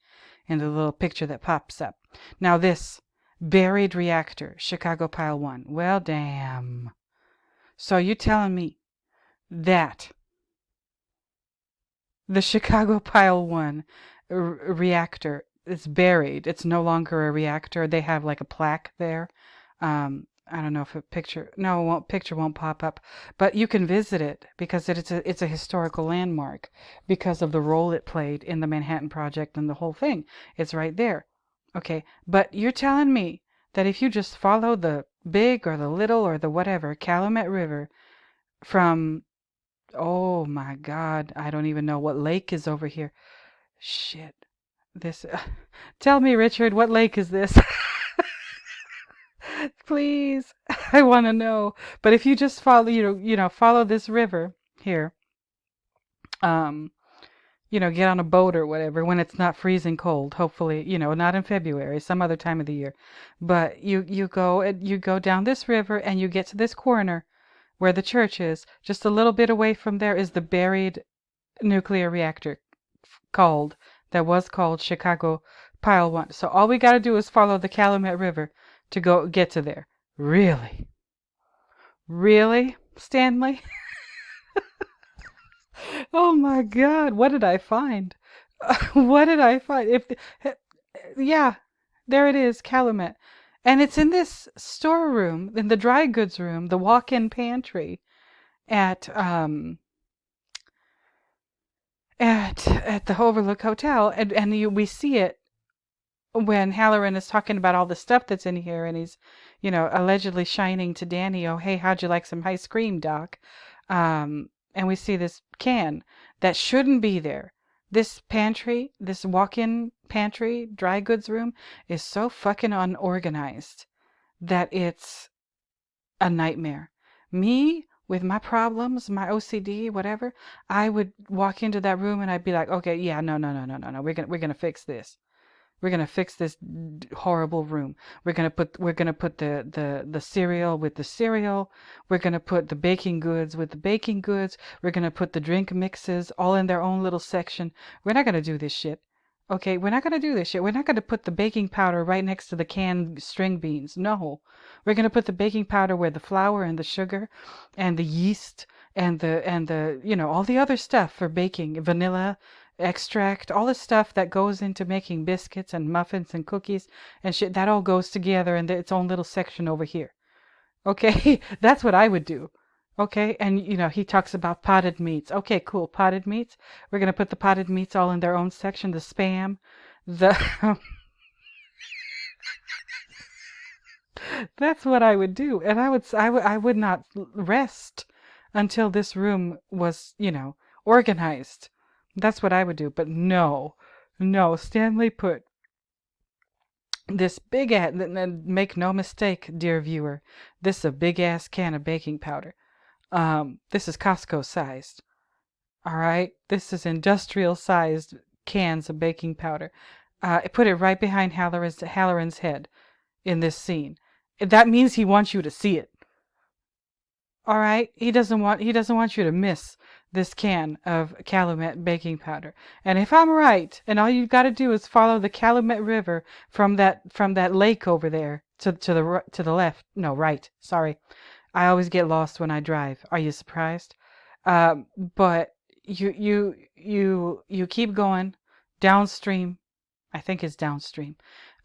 in the little picture that pops up. Now this buried reactor, Chicago Pile 1. Well, damn. So you telling me that the Chicago Pile 1 reactor is buried. It's no longer a reactor. They have like a plaque there. I don't know if picture won't pop up, but you can visit it because it's a historical landmark because of the role it played in the Manhattan Project and the whole thing. It's right there. Okay, but you're telling me that if you just follow the big or the little or the whatever Calumet River from, oh my God, I don't even know what lake is over here. Shit. This Tell me, Richard, what lake is this? Please. I want to know. But if you just follow, follow this river here, um, get on a boat or whatever when it's not freezing cold, hopefully, not in February, some other time of the year. But you go down this river and you get to this corner where the church is. Just a little bit away from there is the buried nuclear reactor called, that was called Chicago Pile 1. So all we got to do is follow the Calumet River to go get to there. Really? Really, Stanley? Oh my God, what did I find? What did I find? Yeah, there it is, Calumet. And it's in this storeroom, in the dry goods room, the walk-in pantry at at the Overlook Hotel, and we see it when Halloran is talking about all the stuff that's in here, and he's, allegedly shining to Danny, "Oh, hey, how'd you like some ice cream, Doc?" And we see this can that shouldn't be there. This pantry, this walk-in pantry, dry goods room, is so fucking unorganized that it's a nightmare. Me, with my problems, my OCD, whatever, I would walk into that room and I'd be like, okay, yeah, no, no, no, no, no, no, we're gonna fix this. We're gonna fix this horrible room. We're gonna put the cereal with the cereal. We're gonna put the baking goods with the baking goods. We're gonna put the drink mixes all in their own little section. We're not gonna do this shit. Okay, we're not gonna do this shit. We're not gonna put the baking powder right next to the canned string beans. No. We're gonna put the baking powder where the flour and the sugar and the yeast and the all the other stuff for baking, vanilla extract, all the stuff that goes into making biscuits and muffins and cookies and shit, that all goes together in its own little section over here. Okay, that's what I would do. Okay, and he talks about potted meats. Okay, cool, potted meats. We're gonna put the potted meats all in their own section. The spam, the that's what I would do, and I would not rest until this room was organized. That's what I would do. But no, no, Stanley put this big ass, make no mistake, dear viewer, this is a big ass can of baking powder. This is Costco sized. All right, this is industrial sized cans of baking powder. Put it right behind Halloran's head in this scene. That means he wants you to see it. All right, he doesn't want you to miss this can of Calumet baking powder. And if I'm right, and all you've got to do is follow the Calumet River from that lake over there to the left. No, right. Sorry, I always get lost when I drive. Are you surprised? But you keep going downstream. I think it's downstream,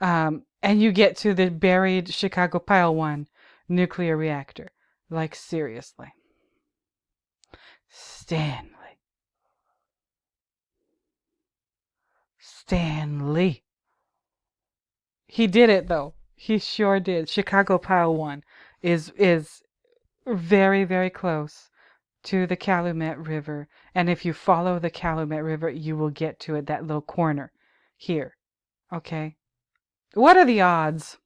and you get to the buried Chicago Pile 1 nuclear reactor. Like, seriously. Stanley. Stanley. He did it, though. He sure did. Chicago Pile 1 is very, very close to the Calumet River. And if you follow the Calumet River, you will get to it, that little corner here. Okay? What are the odds?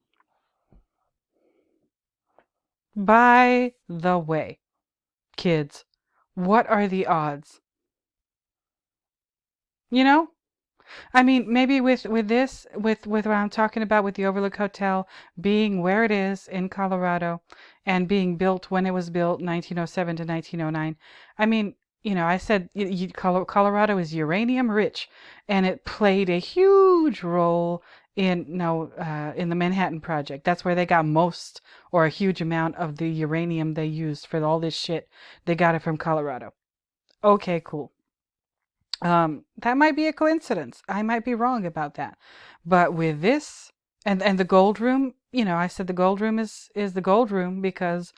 By the way, kids, what are the odds? You know? I mean, maybe with what I'm talking about with the Overlook Hotel being where it is in Colorado and being built when it was built, 1907 to 1909. I mean, I said Colorado is uranium rich, and it played a huge role in no in the Manhattan Project. That's where they got most or a huge amount of the uranium they used for all this shit. They got it from Colorado. Okay, cool. That might be a coincidence. I might be wrong about that. But with this and the gold room, I said the gold room is the gold room because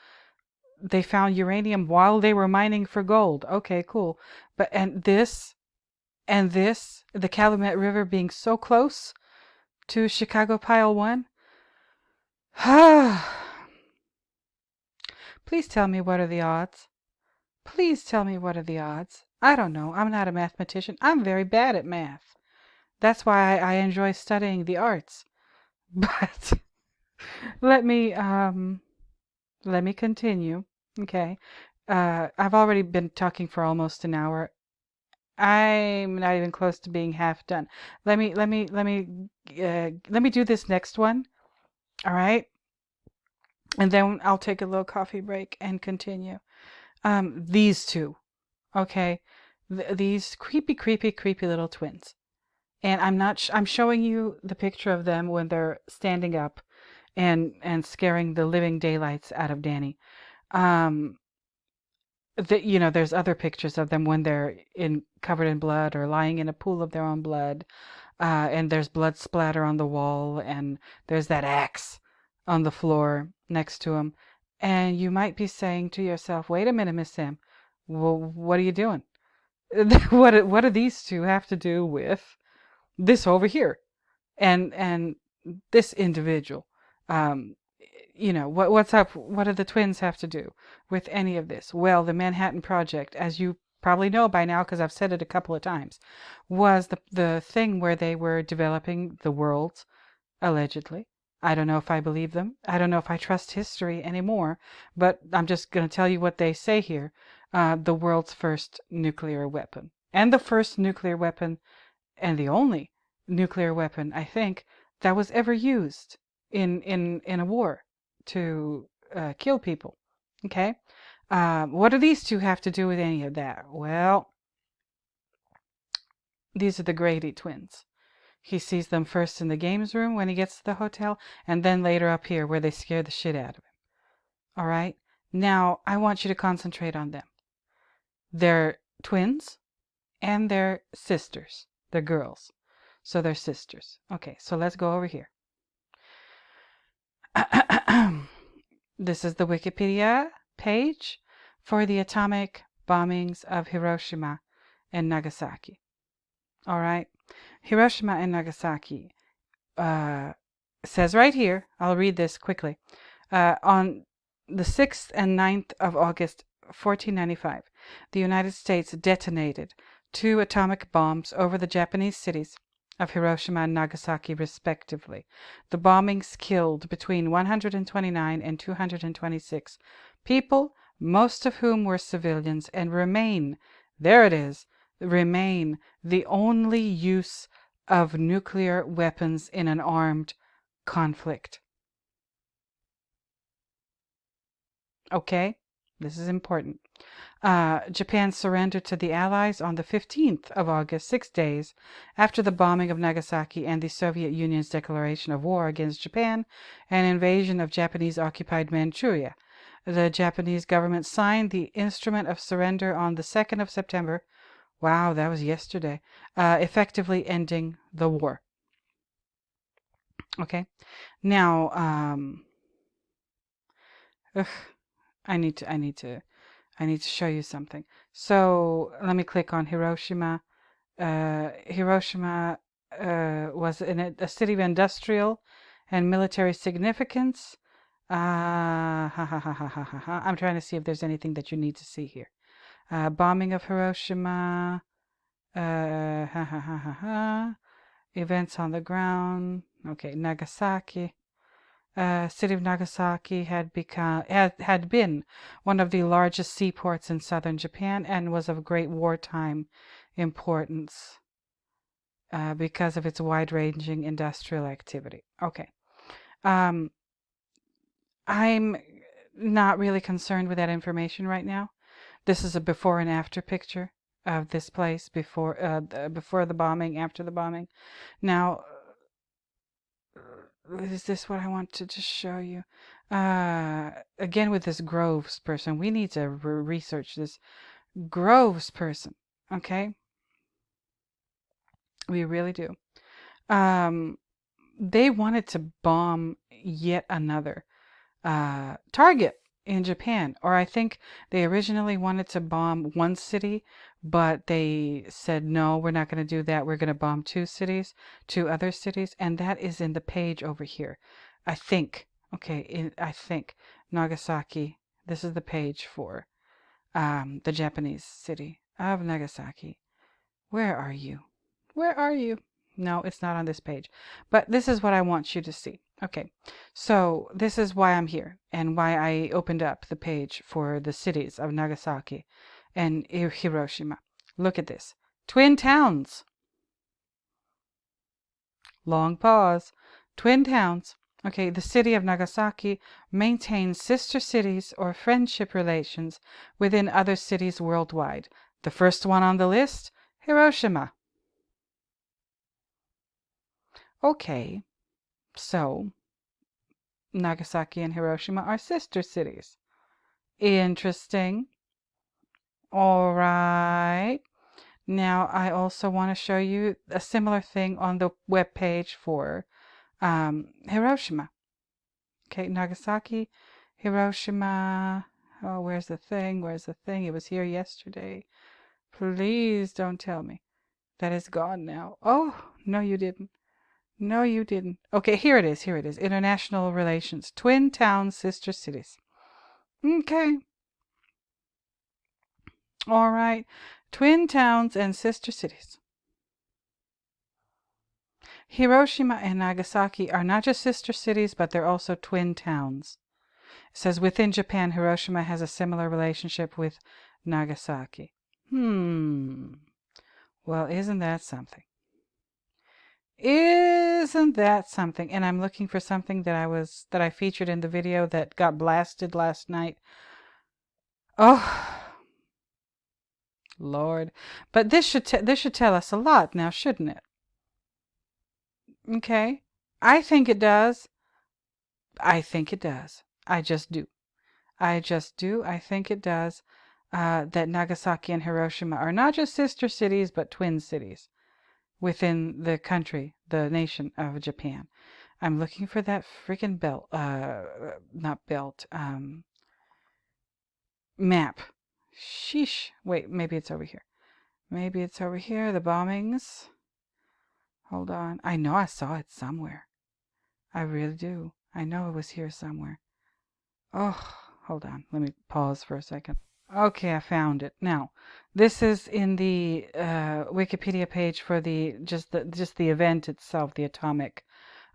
they found uranium while they were mining for gold. Okay, cool. But and this, the Calumet River being so close to Chicago Pile 1. Please tell me what are the odds. Please tell me what are the odds. I don't know. I'm not a mathematician. I'm very bad at math. That's why I enjoy studying the arts. But let me continue. Okay. I've already been talking for almost an hour. I'm not even close to being half done. Let me do this next one. All right. And then I'll take a little coffee break and continue. These two. Okay. these creepy little twins. And I'm showing you the picture of them when they're standing up and scaring the living daylights out of Danny. Um, there's other pictures of them when they're covered in blood or lying in a pool of their own blood. And there's blood splatter on the wall, and there's that axe on the floor next to him. And you might be saying to yourself, wait a minute, Miss Sam, well, what are you doing? What do these two have to do with this over here and this individual? Um, what's up? What do the twins have to do with any of this? Well, the Manhattan Project, as you probably know by now because I've said it a couple of times, was the thing where they were developing the world's, allegedly. I don't know if I believe them. I don't know if I trust history anymore, but I'm just going to tell you what they say here. The world's first nuclear weapon. And the first nuclear weapon, and the only nuclear weapon, I think, that was ever used in a war to kill people. Okay? What do these two have to do with any of that? Well, these are the Grady twins. He sees them first in the games room when he gets to the hotel, and then later up here where they scare the shit out of him. All right? Now, I want you to concentrate on them. They're twins, and they're sisters. They're girls. So they're sisters. Okay, so let's go over here. This is the Wikipedia page for the atomic bombings of Hiroshima and Nagasaki. All right? Hiroshima and Nagasaki says right here, I'll read this quickly, on the 6th and 9th of August, 1495, the United States detonated 2 atomic bombs over the Japanese cities of Hiroshima and Nagasaki, respectively. The bombings killed between 129 and 226 people, most of whom were civilians, and remain, there it is, remain the only use of nuclear weapons in an armed conflict. Okay? This is important. Japan surrendered to the Allies on the 15th of August, 6 days after the bombing of Nagasaki and the Soviet Union's declaration of war against Japan and invasion of Japanese-occupied Manchuria. The Japanese government signed the Instrument of Surrender on the 2nd of September. Wow, that was yesterday. Effectively ending the war. Okay? Now, I need to show you something. So let me click on Hiroshima. Hiroshima was in a city of industrial and military significance. I'm trying to see if there's anything that you need to see here. Bombing of Hiroshima. Events on the ground. Okay, Nagasaki. City of Nagasaki had been one of the largest seaports in southern Japan and was of great wartime importance because of its wide-ranging industrial activity. Okay. I'm not really concerned with that information right now. This is a before and after picture of this place before the bombing, after the bombing. Now, is this what I want to just show you? Again with this Groves person. We need to research this Groves person. Okay? We really do. They wanted to bomb yet another target in Japan. Or I think they originally wanted to bomb one city, but they said, no, we're not going to do that. We're going to bomb 2 other cities. And that is in the page over here. I think. Okay, I think. Nagasaki. This is the page for the Japanese city of Nagasaki. Where are you? Where are you? No, it's not on this page. But this is what I want you to see. Okay, so this is why I'm here and why I opened up the page for the cities of Nagasaki and Hiroshima. Look at this. Twin towns. Long pause. Twin towns. Okay, the city of Nagasaki maintains sister cities or friendship relations within other cities worldwide. The first one on the list, Hiroshima. Okay, so Nagasaki and Hiroshima are sister cities. Interesting. All right. Now I also want to show you a similar thing on the web page for Hiroshima. Okay, Nagasaki, Hiroshima. Oh, where's the thing? Where's the thing? It was here yesterday. Please don't tell me that it's gone now. Oh, no, you didn't. No, you didn't. Okay, here it is. Here it is. International relations. Twin towns, sister cities. Okay. All right. Twin towns and sister cities. Hiroshima and Nagasaki are not just sister cities, but they're also twin towns. It says within Japan, Hiroshima has a similar relationship with Nagasaki. Well, isn't that something? Isn't that something? And I'm looking for something that I featured in the video that got blasted last night. Oh, Lord. But this should tell us a lot now, shouldn't it? Okay. I think it does. I think it does. I just do. I just do. I think it does. That Nagasaki and Hiroshima are not just sister cities, but twin cities within the country, the nation of Japan. I'm looking for that freaking belt, not belt, map. Sheesh. Wait, maybe it's over here. Maybe it's over here. The bombings. Hold on. I know I saw it somewhere. I really do. I know it was here somewhere. Oh, hold on. Let me pause for a second. Okay, I found it. Now, this is in the Wikipedia page for the just the event itself, the atomic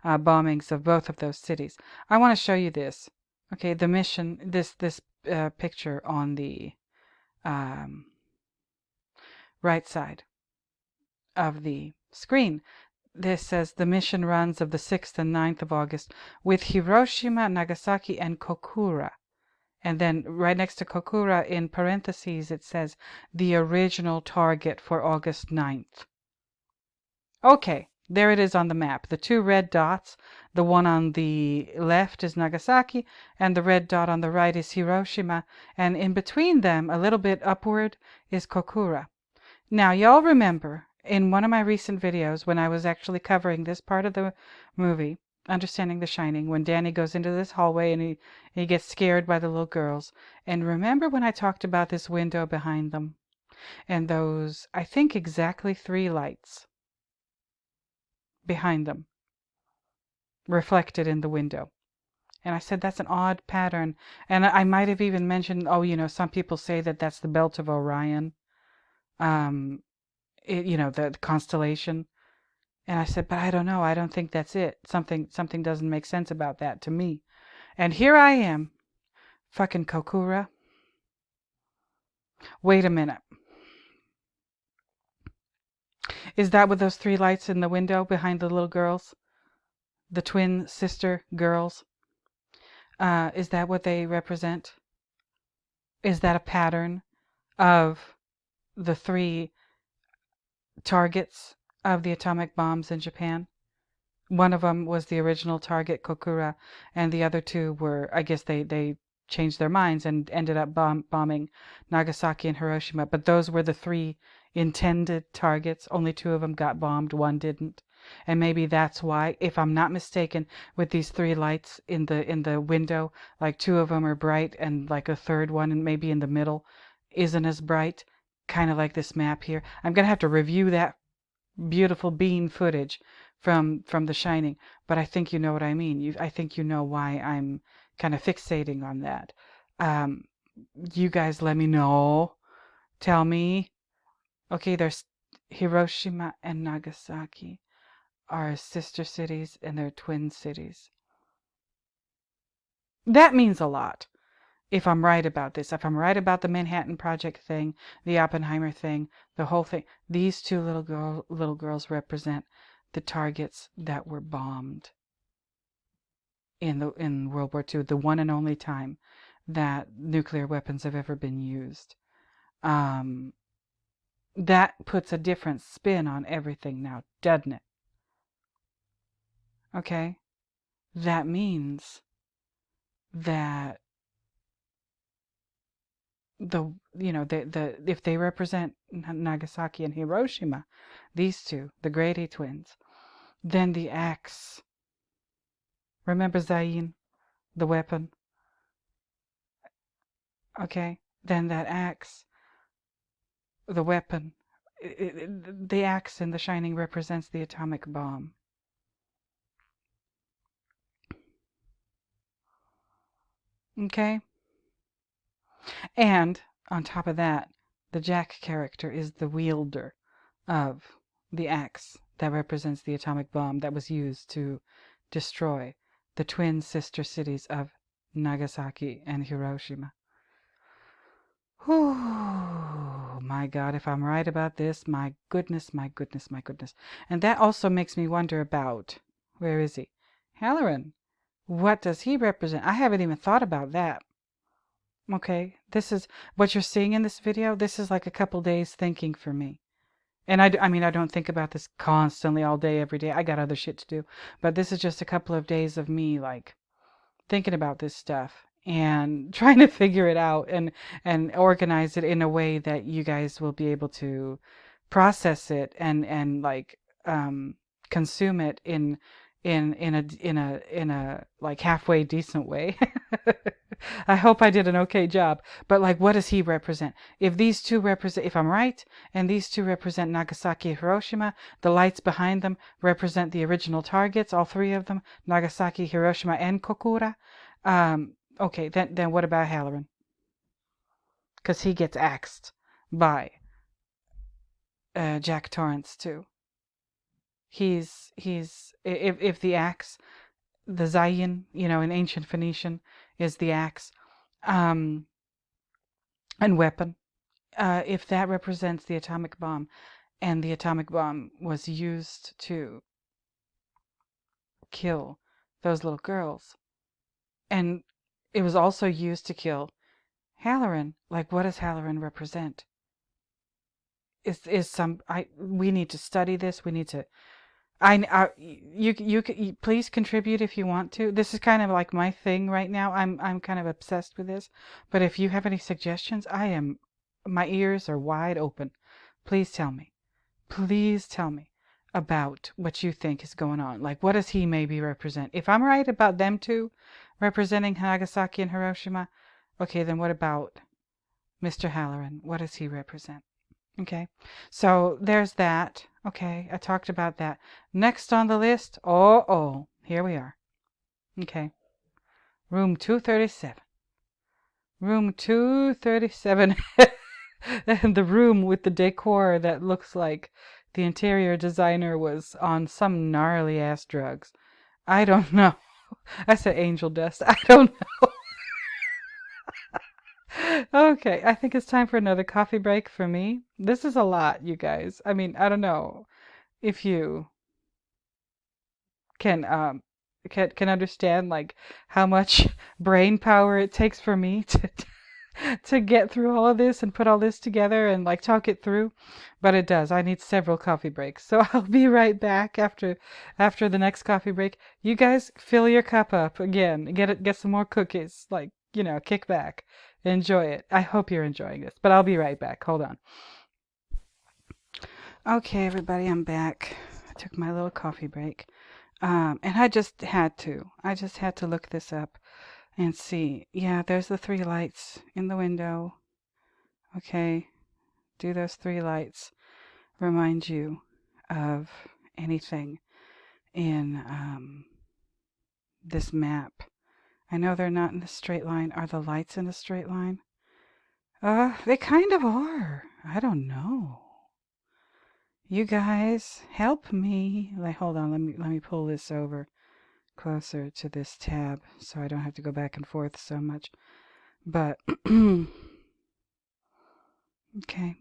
bombings of both of those cities. I want to show you this. Okay, the mission. This picture on the um, right side of the screen. This says the mission runs of the 6th and 9th of August with Hiroshima, Nagasaki, and Kokura. And then right next to Kokura in parentheses, it says the original target for August 9th. Okay, there it is on the map. The two red dots, the one on the left is Nagasaki, and the red dot on the right is Hiroshima. And in between them, a little bit upward, is Kokura. Now, y'all remember in one of my recent videos when I was actually covering this part of the movie, Understanding the Shining, when Danny goes into this hallway and he gets scared by the little girls. And remember when I talked about this window behind them and those, I think, exactly 3 lights behind them reflected in the window. And I said that's an odd pattern. And I might have even mentioned, oh, some people say that that's the belt of Orion. The constellation. And I said, but I don't know. I don't think that's it. Something doesn't make sense about that to me. And here I am, fucking Kokura. Wait a minute. Is that what those 3 lights in the window behind the little girls? The twin sister girls? Is that what they represent? Is that a pattern of the 3 targets of the atomic bombs in Japan? One of them was the original target, Kokura, and the other 2 were, I guess they changed their minds and ended up bombing Nagasaki and Hiroshima. But those were the 3 intended targets. Only 2 of them got bombed, 1 didn't. And maybe that's why, if I'm not mistaken, with these 3 lights in the window, like 2 of them are bright and like a third one and maybe in the middle isn't as bright, kind of like this map here. I'm going to have to review that beautiful beam footage from The Shining, but I think you know what I mean. I think you know why I'm kind of fixating on that. You guys let me know. Tell me. Okay, there's Hiroshima and Nagasaki are sister cities and they're twin cities. That means a lot. If I'm right about this, if I'm right about the Manhattan Project thing, the Oppenheimer thing, the whole thing, these 2 little girls represent the targets that were bombed in World War II, the one and only time that nuclear weapons have ever been used. That puts a different spin on everything now, doesn't it? Okay? That means that the if they represent Nagasaki and Hiroshima, these two, the Grady twins, then the axe, remember Zayin, the weapon? Okay? Then that axe, the weapon, the axe in The Shining represents the atomic bomb. Okay? And on top of that, the Jack character is the wielder of the axe that represents the atomic bomb that was used to destroy the twin sister cities of Nagasaki and Hiroshima. Oh my God, if I'm right about this, my goodness, my goodness, my goodness. And that also makes me wonder about, where is he? Halloran. What does he represent? I haven't even thought about that. Okay, this is what you're seeing in this video. This is like a couple days thinking for me. And I mean, I don't think about this constantly all day, every day. I got other shit to do. But this is just a couple of days of me, like, thinking about this stuff and trying to figure it out and organize it in a way that you guys will be able to process it and like consume it in a like halfway decent way. I hope I did an okay job. But like, what does he represent? If these two represent, if I'm right, and these two represent Nagasaki and Hiroshima, the lights behind them represent the original targets, all three of them, Nagasaki, Hiroshima, and Kokura. Okay, then what about Halloran? Because he gets axed by Jack Torrance too. He's if the axe, the Zayin, in ancient Phoenician, is the axe, and weapon. If that represents the atomic bomb, and the atomic bomb was used to kill those little girls, and it was also used to kill Halloran. Like, what does Halloran represent? We need to study this. We need to. You please contribute if you want to. This is kind of like my thing right now. I'm kind of obsessed with this. But if you have any suggestions, my ears are wide open. Please tell me. Please tell me about what you think is going on. Like, what does he maybe represent? If I'm right about them two representing Nagasaki and Hiroshima, okay, then what about Mr. Halloran? What does he represent? Okay, so there's that. Okay, I talked about that. Next on the list, here we are. Okay, room 237. Room 237. And the room with the decor that looks like the interior designer was on some gnarly ass drugs. I don't know. I said angel dust. I don't know. Okay, I think it's time for another coffee break for me. This is a lot, you guys. I mean, I don't know if you can can understand like how much brain power it takes for me to get through all of this and put all this together and like talk it through, but it does. I need several coffee breaks, so I'll be right back after the next coffee break. You guys fill your cup up again, get some more cookies, like, kick back, enjoy it. I hope you're enjoying this, but I'll be right back. Hold on. Okay, everybody, I'm back. I took my little coffee break. And I just had to look this up and see. Yeah, there's the three lights in the window. Okay, do those three lights remind you of anything in this map? I know they're not in a straight line. Are the lights in a straight line? They kind of are. I don't know. You guys, help me. Like, hold on, let me pull this over closer to this tab so I don't have to go back and forth so much. But okay.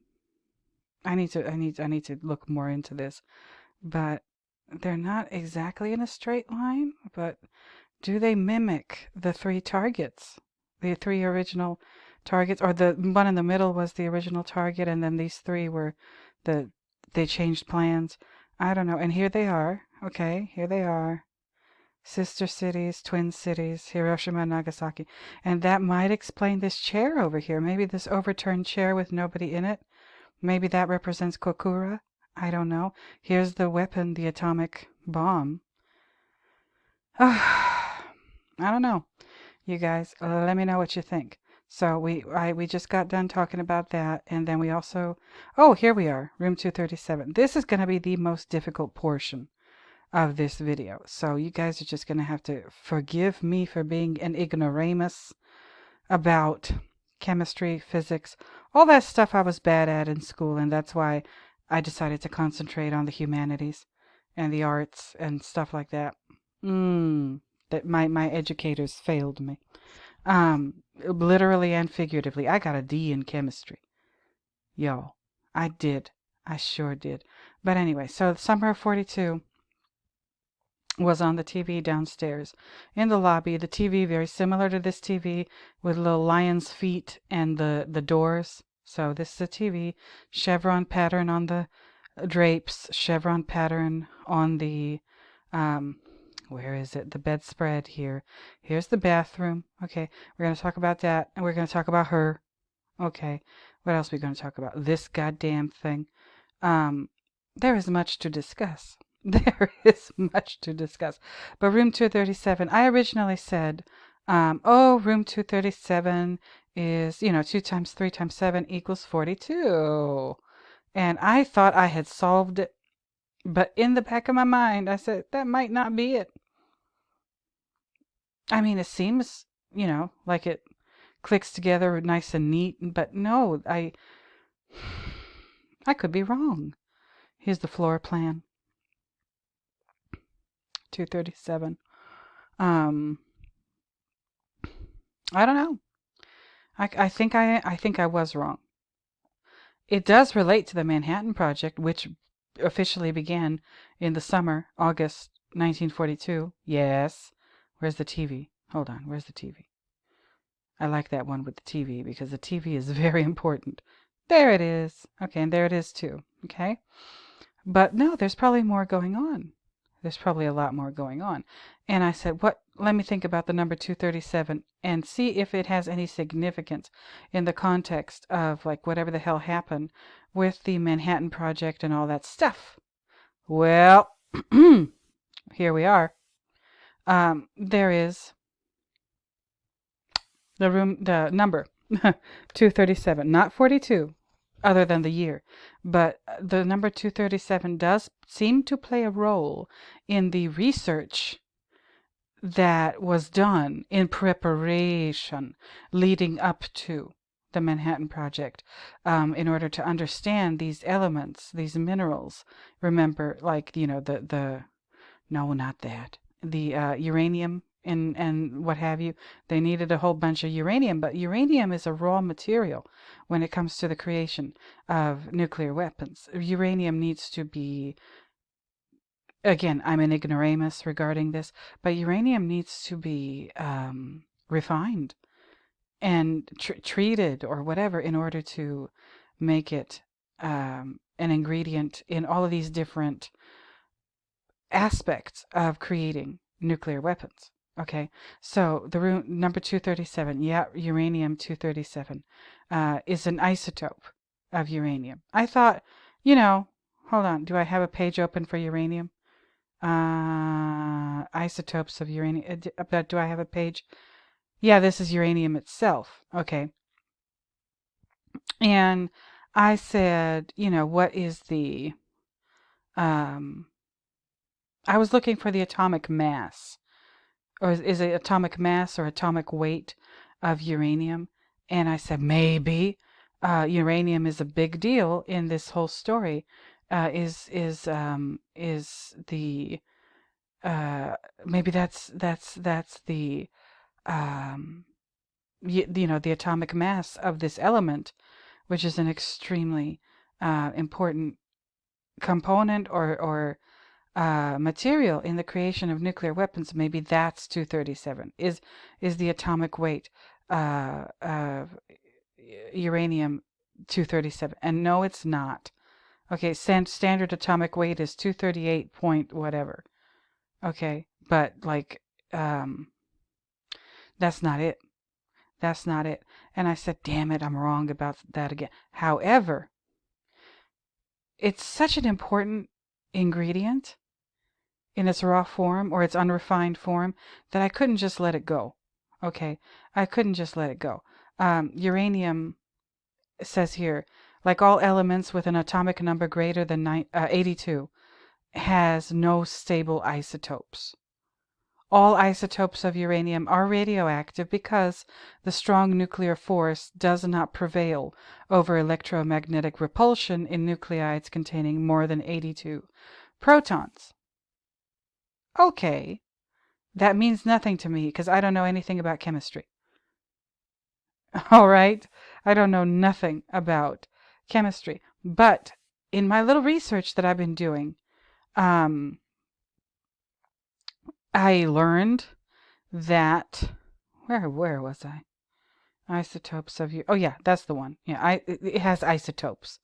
I need to look more into this. But they're not exactly in a straight line, but do they mimic the three targets? The three original targets, or the one in the middle was the original target, and then these three were The they changed plans. I don't know. And here they are. Okay, here they are. Sister cities, twin cities, Hiroshima and Nagasaki. And that might explain this chair over here. Maybe this overturned chair with nobody in it. Maybe that represents Kokura. I don't know. Here's the weapon, the atomic bomb. I don't know. You guys, let me know what you think. So we just got done talking about that, and then we also, oh, here we are, room 237. This is going to be the most difficult portion of this video. So you guys are just going to have to forgive me for being an ignoramus about chemistry, physics, all that stuff I was bad at in school, and that's why I decided to concentrate on the humanities and the arts and stuff like that. That my educators failed me. Literally and figuratively. I got a D in chemistry. Yo, I did. I sure did. But anyway, so the summer of 42 was on the TV downstairs in the lobby. The TV very similar to this TV with little lion's feet and the doors. So this is a TV, chevron pattern on the drapes, chevron pattern on the where is it? The bedspread here. Here's the bathroom. Okay, we're going to talk about that, and we're going to talk about her. Okay, what else are we going to talk about? This goddamn thing. There is much to discuss. There is much to discuss. But room 237, I originally said, oh, room 237 is, 2 times 3 times 7 equals 42. And I thought I had solved it. But in the back of my mind, I said, that might not be it. I mean, it seems, like it clicks together nice and neat, but no, I could be wrong. Here's the floor plan. 237. I don't know. I think I was wrong. It does relate to the Manhattan Project, which officially began in the summer, August 1942. Yes. Where's the TV? Hold on. Where's the TV? I like that one with the TV because the TV is very important. There it is. Okay, and there it is too. Okay. But no, there's probably more going on. There's probably a lot more going on. And I said, let me think about the number 237 and see if it has any significance in the context of like whatever the hell happened with the Manhattan Project and all that stuff. Well, here we are. There is the number 237, not 42, other than the year. But the number 237 does seem to play a role in the research that was done in preparation leading up to the Manhattan Project, in order to understand these elements, these minerals. Remember, like, no, not that. The uranium and what have you. They needed a whole bunch of uranium, but uranium is a raw material when it comes to the creation of nuclear weapons. Uranium needs to be, again, I'm an ignoramus regarding this, but uranium needs to be refined and treated or whatever in order to make it an ingredient in all of these different aspects of creating nuclear weapons. Okay, so the room number 237, uranium 237, is an isotope of uranium. I thought, hold on, do I have a page open for uranium? Isotopes of uranium. Do I have a page? Yeah, this is uranium itself. Okay. And I said, what is the, I was looking for the atomic mass, or is it atomic mass or atomic weight of uranium? And I said, maybe uranium is a big deal in this whole story. Is the maybe that's the the atomic mass of this element, which is an extremely important component or material in the creation of nuclear weapons. Maybe that's 237 is the atomic weight of uranium 237. And no, it's not. Okay, standard atomic weight is 238 point whatever. Okay, but like, that's not it. That's not it. And I said, damn it, I'm wrong about that again. However, it's such an important ingredient in its raw form or its unrefined form that I couldn't just let it go. Okay, I couldn't just let it go. Uranium says here, like all elements with an atomic number greater than 82, has no stable isotopes. All isotopes of uranium are radioactive because the strong nuclear force does not prevail over electromagnetic repulsion in nuclides containing more than 82 protons. Okay, that means nothing to me because I don't know anything about chemistry. All right, I don't know nothing about chemistry. But in my little research that I've been doing, I learned that where was I? Isotopes of oh yeah, that's the one. Yeah, it has isotopes.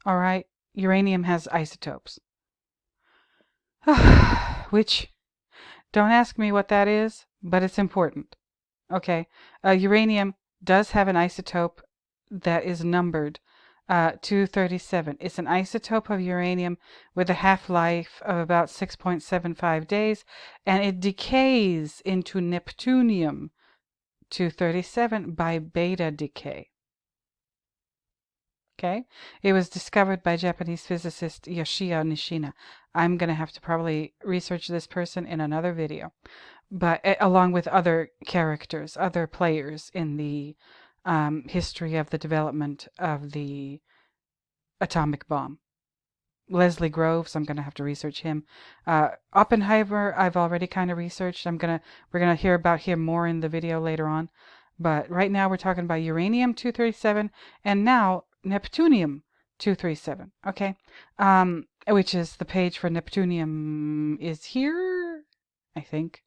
All right, uranium has isotopes, which don't ask me what that is, but it's important. Okay, uranium does have an isotope that is numbered 237. It's an isotope of uranium with a half-life of about 6.75 days, and it decays into neptunium 237 by beta decay. Okay, it was discovered by Japanese physicist Yoshio Nishina. I'm going to have to probably research this person in another video, but along with other characters, other players in the history of the development of the atomic bomb. Leslie Groves, I'm going to have to research him. Oppenheimer, I've already kind of researched. We're gonna hear about him more in the video later on. But right now we're talking about uranium 237 and now neptunium 237. Okay, which is the page for neptunium is here, I think.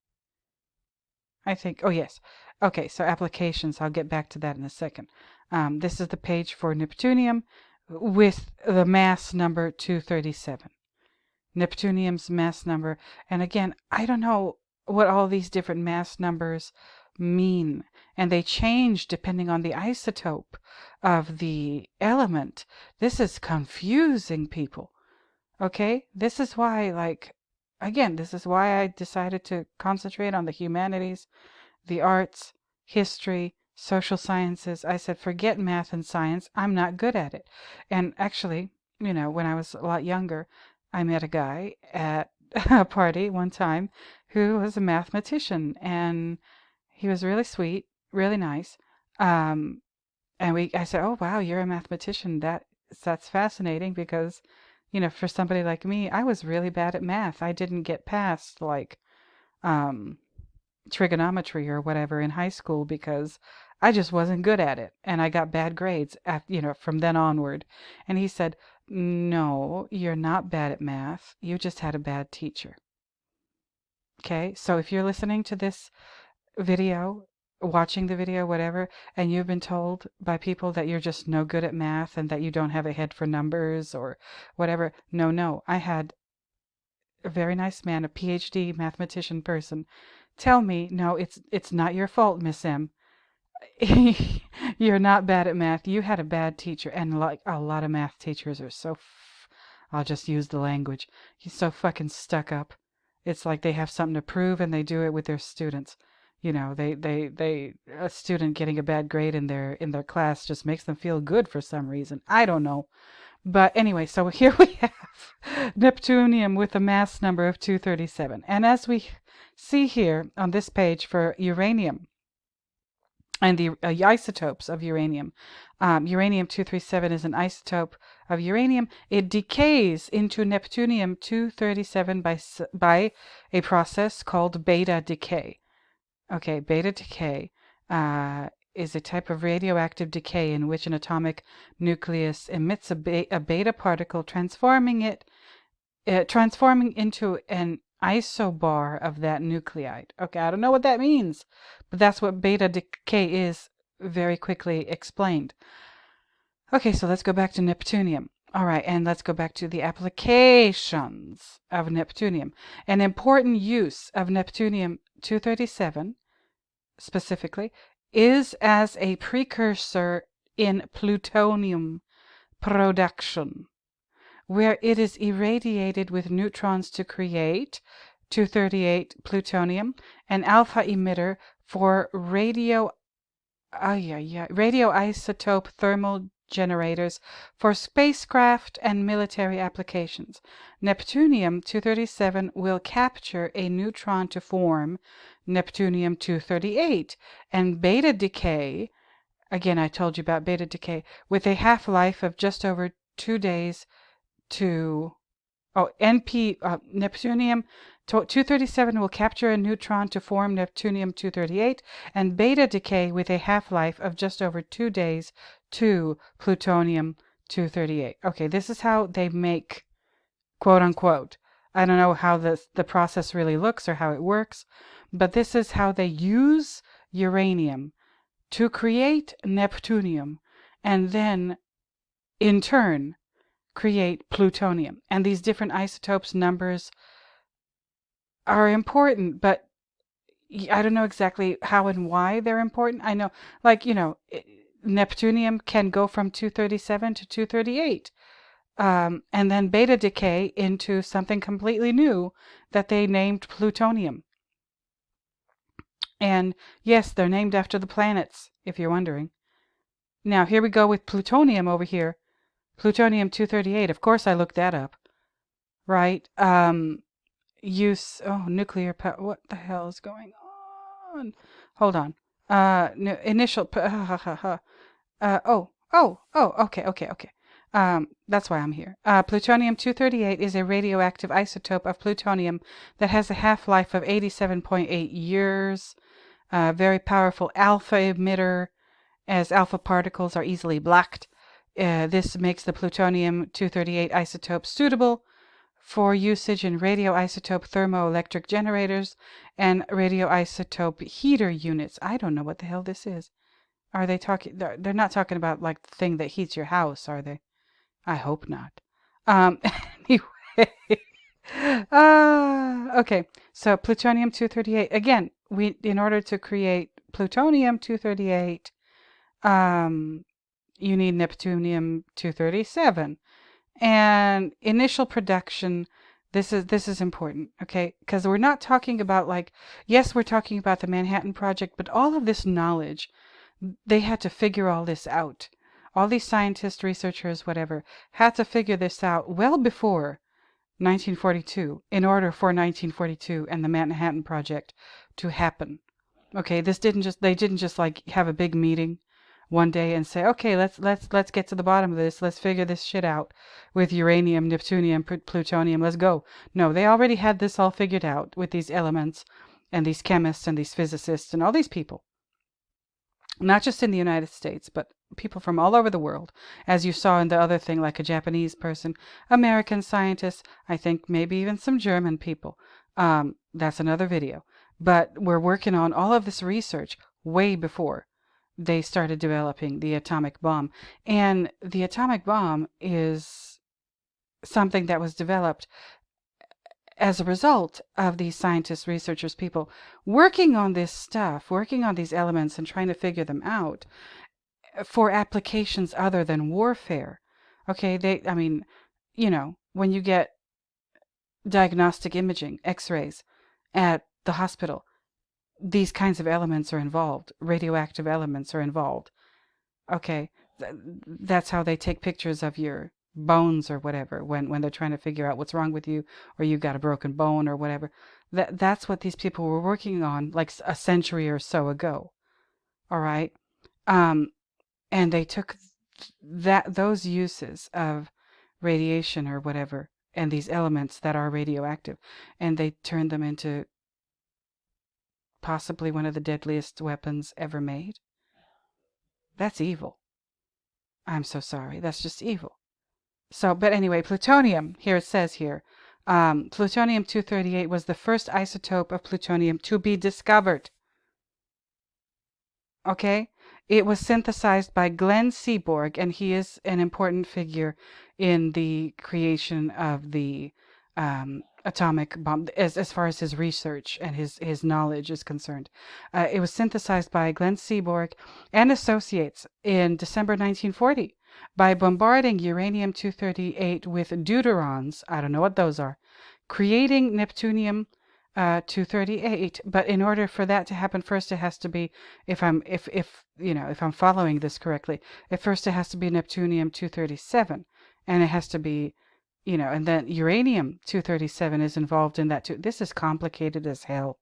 Oh yes. Okay, so applications. I'll get back to that in a second. This is the page for neptunium with the mass number 237. Neptunium's mass number. And again, I don't know what all these different mass numbers mean. And they change depending on the isotope of the element. This is confusing people. Okay? This is why, this is why I decided to concentrate on the humanities, the arts, history, social sciences. I said, forget math and science. I'm not good at it. And actually, when I was a lot younger, I met a guy at a party one time who was a mathematician, and he was really sweet, really nice. And I said, "Oh wow, you're a mathematician. That's fascinating because, for somebody like me, I was really bad at math. I didn't get past um, trigonometry or whatever in high school because I just wasn't good at it, and I got bad grades from then onward." And he said, "No, you're not bad at math. You just had a bad teacher." Okay, so if you're listening to this video, watching the video, whatever, and you've been told by people that you're just no good at math and that you don't have a head for numbers or whatever, no, I had a very nice man, a PhD mathematician person, tell me, no, it's not your fault, Miss M. You're not bad at math. You had a bad teacher, and like a lot of math teachers are I'll just use the language. He's so fucking stuck up. It's like they have something to prove, and they do it with their students. A student getting a bad grade in their class just makes them feel good for some reason. I don't know. But anyway, so here we have neptunium with a mass number of 237. And as we see here on this page for uranium and the isotopes of uranium, uranium 237 is an isotope of uranium. It decays into neptunium 237 by a process called beta decay. Okay, beta decay is a type of radioactive decay in which an atomic nucleus emits a beta particle, transforming into an isobar of that nuclide. Okay, I don't know what that means, but that's what beta decay is, very quickly explained. Okay, so let's go back to neptunium. All right, and let's go back to the applications of neptunium. An important use of neptunium-237 specifically is as a precursor in plutonium production, where it is irradiated with neutrons to create 238 plutonium, an alpha emitter for radioisotope thermal generators for spacecraft and military applications. Neptunium-237 will capture a neutron to form Neptunium-238, and beta decay, again I told you about beta decay, with a half-life of just over 2 days to Neptunium 237 will capture a neutron to form Neptunium-238, and beta decay with a half-life of just over 2 days to Plutonium-238. Okay, this is how they make, quote unquote. I don't know how the process really looks or how it works, but this is how they use uranium to create neptunium, and then, in turn, create plutonium. And these different isotopes numbers are important, but I don't know exactly how and why they're important. I know, neptunium can go from 237 to 238, and then beta decay into something completely new that they named plutonium. And yes, they're named after the planets, if you're wondering. Now, here we go with plutonium over here. Plutonium-238. Of course, I looked that up. Right? Nuclear power. What the hell is going on? Hold on. Initial. Okay. That's why I'm here. Plutonium-238 is a radioactive isotope of plutonium that has a half-life of 87.8 years. Very powerful alpha emitter, as alpha particles are easily blocked. This makes the plutonium-238 isotope suitable for usage in radioisotope thermoelectric generators and radioisotope heater units. I don't know what the hell this is. Are they talking? They're not talking about like the thing that heats your house, are they? I hope not. Anyway. Okay. So plutonium-238. Again, in order to create plutonium-238, you need Neptunium-237. And initial production, this is important, okay? Because we're not talking about yes, we're talking about the Manhattan Project, but all of this knowledge, they had to figure all this out. All these scientists, researchers, whatever, had to figure this out well before 1942 in order for 1942 and the Manhattan Project to happen. Okay, they didn't just have a big meeting one day and say, okay, let's get to the bottom of this. Let's figure this shit out with uranium, neptunium, plutonium. Let's go. No, they already had this all figured out with these elements and these chemists and these physicists and all these people. Not just in the United States, but people from all over the world. As you saw in the other thing, like a Japanese person, American scientists, I think maybe even some German people. That's another video. But we're working on all of this research way before they started developing the atomic bomb. And the atomic bomb is something that was developed as a result of these scientists, researchers, people working on this stuff, working on these elements and trying to figure them out for applications other than warfare. Okay, when you get diagnostic imaging, x-rays at the hospital, these kinds of elements are involved. Radioactive elements are involved. Okay, that's how they take pictures of your bones or whatever when they're trying to figure out what's wrong with you, or you got a broken bone or whatever. That's what these people were working on like a century or so ago. All right, and they took those uses of radiation or whatever and these elements that are radioactive, and they turned them into possibly one of the deadliest weapons ever made. That's evil. I'm so sorry. That's just evil. So, but anyway, plutonium, here it says here, plutonium-238 was the first isotope of plutonium to be discovered. Okay? It was synthesized by Glenn Seaborg, and he is an important figure in the creation of the atomic bomb, as far as his research and his knowledge is concerned. It was synthesized by Glenn Seaborg and associates in December 1940 by bombarding uranium-238 with deuterons. I don't know what those are, creating neptunium 238. But in order for that to happen, first it has to be, if I'm following this correctly, at first it has to be neptunium 237, and it has to be, and then uranium 237 is involved in that too. This is complicated as hell.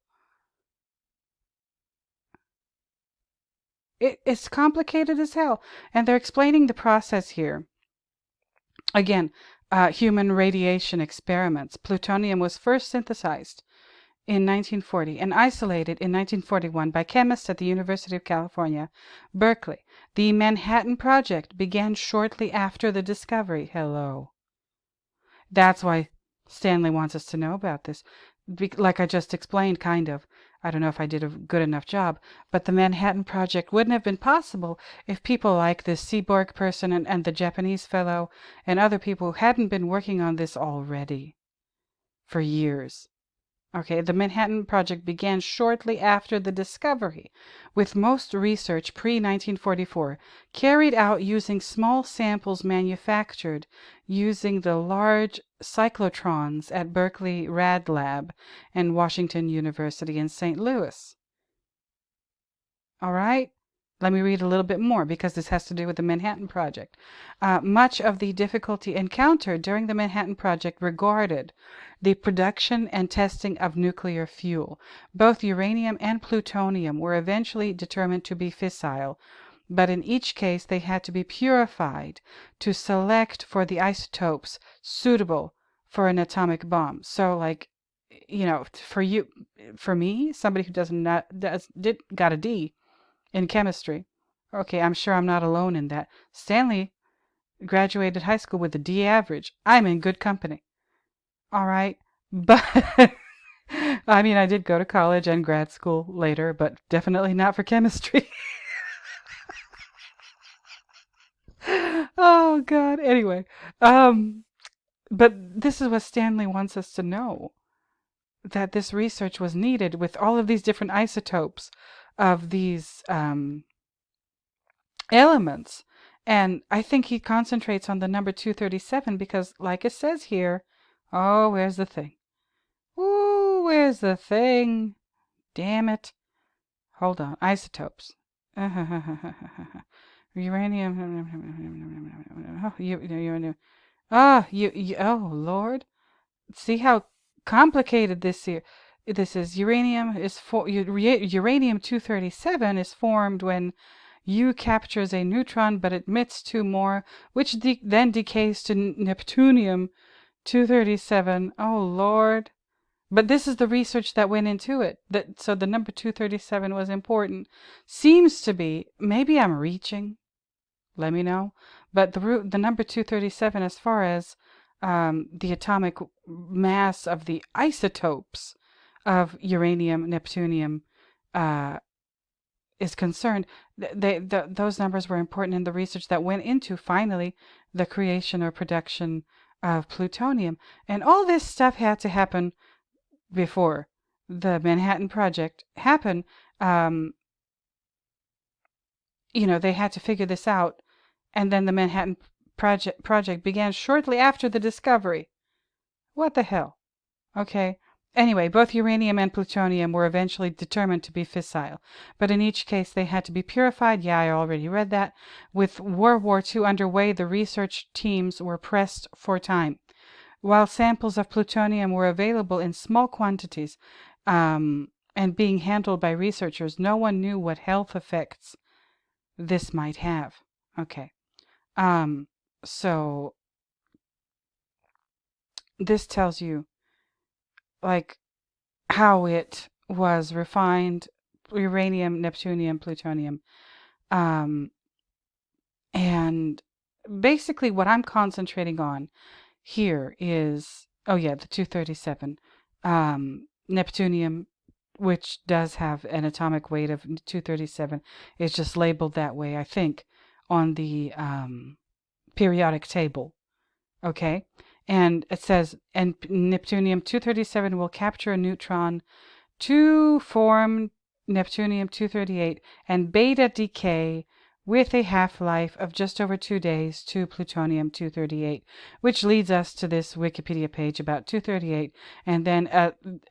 It's complicated as hell, and they're explaining the process here. Again, human radiation experiments. Plutonium was first synthesized in 1940 and isolated in 1941 by chemists at the University of California, Berkeley. The Manhattan Project began shortly after the discovery. Hello. That's why Stanley wants us to know about this. Like I just explained, kind of. I don't know if I did a good enough job, but the Manhattan Project wouldn't have been possible if people like this Seaborg person and the Japanese fellow and other people hadn't been working on this already for years. Okay, the Manhattan Project began shortly after the discovery, with most research pre-1944 carried out using small samples manufactured using the large cyclotrons at Berkeley Rad Lab and Washington University in St. Louis. All right? Let me read a little bit more because this has to do with the Manhattan Project. Much of the difficulty encountered during the Manhattan Project regarded the production and testing of nuclear fuel. Both uranium and plutonium were eventually determined to be fissile, but in each case they had to be purified to select for the isotopes suitable for an atomic bomb. So, like, for me, somebody who got a D in chemistry. Okay, I'm sure I'm not alone in that. Stanley graduated high school with a D average. I'm in good company. All right. But I mean, I did go to college and grad school later, but definitely not for chemistry. Oh God. Anyway, but this is what Stanley wants us to know, that this research was needed with all of these different isotopes of these elements. And I think he concentrates on the number 237 because, like it says here, oh, where's the thing? Ooh, where's the thing? Damn it. Hold on. Isotopes. Uranium. Oh, Lord. See how complicated this is. Uranium 237 is formed when U captures a neutron but emits two more, which then decays to neptunium 237. Oh, Lord. But this is the research that went into it. So the number 237 was important. Seems to be. Maybe I'm reaching. Let me know. But the number 237, as far as the atomic mass of the isotopes of uranium, neptunium, is concerned, those numbers were important in the research that went into, finally, the creation or production of plutonium. And all this stuff had to happen before the Manhattan Project happened. They had to figure this out, and then the Manhattan Project began shortly after the discovery. What the hell? Okay. Anyway, both uranium and plutonium were eventually determined to be fissile, but in each case they had to be purified. Yeah, I already read that. With World War II underway, the research teams were pressed for time. While samples of plutonium were available in small quantities and being handled by researchers, no one knew what health effects this might have. Okay. So this tells you, like, how it was refined: uranium, neptunium, plutonium. And basically what I'm concentrating on here is, the 237, neptunium, which does have an atomic weight of 237. It's just labeled that way, I think, on the periodic table. Okay? And it says, and Neptunium 237 will capture a neutron to form Neptunium 238 and beta decay with a half-life of just over 2 days to plutonium 238, which leads us to this Wikipedia page about 238, and then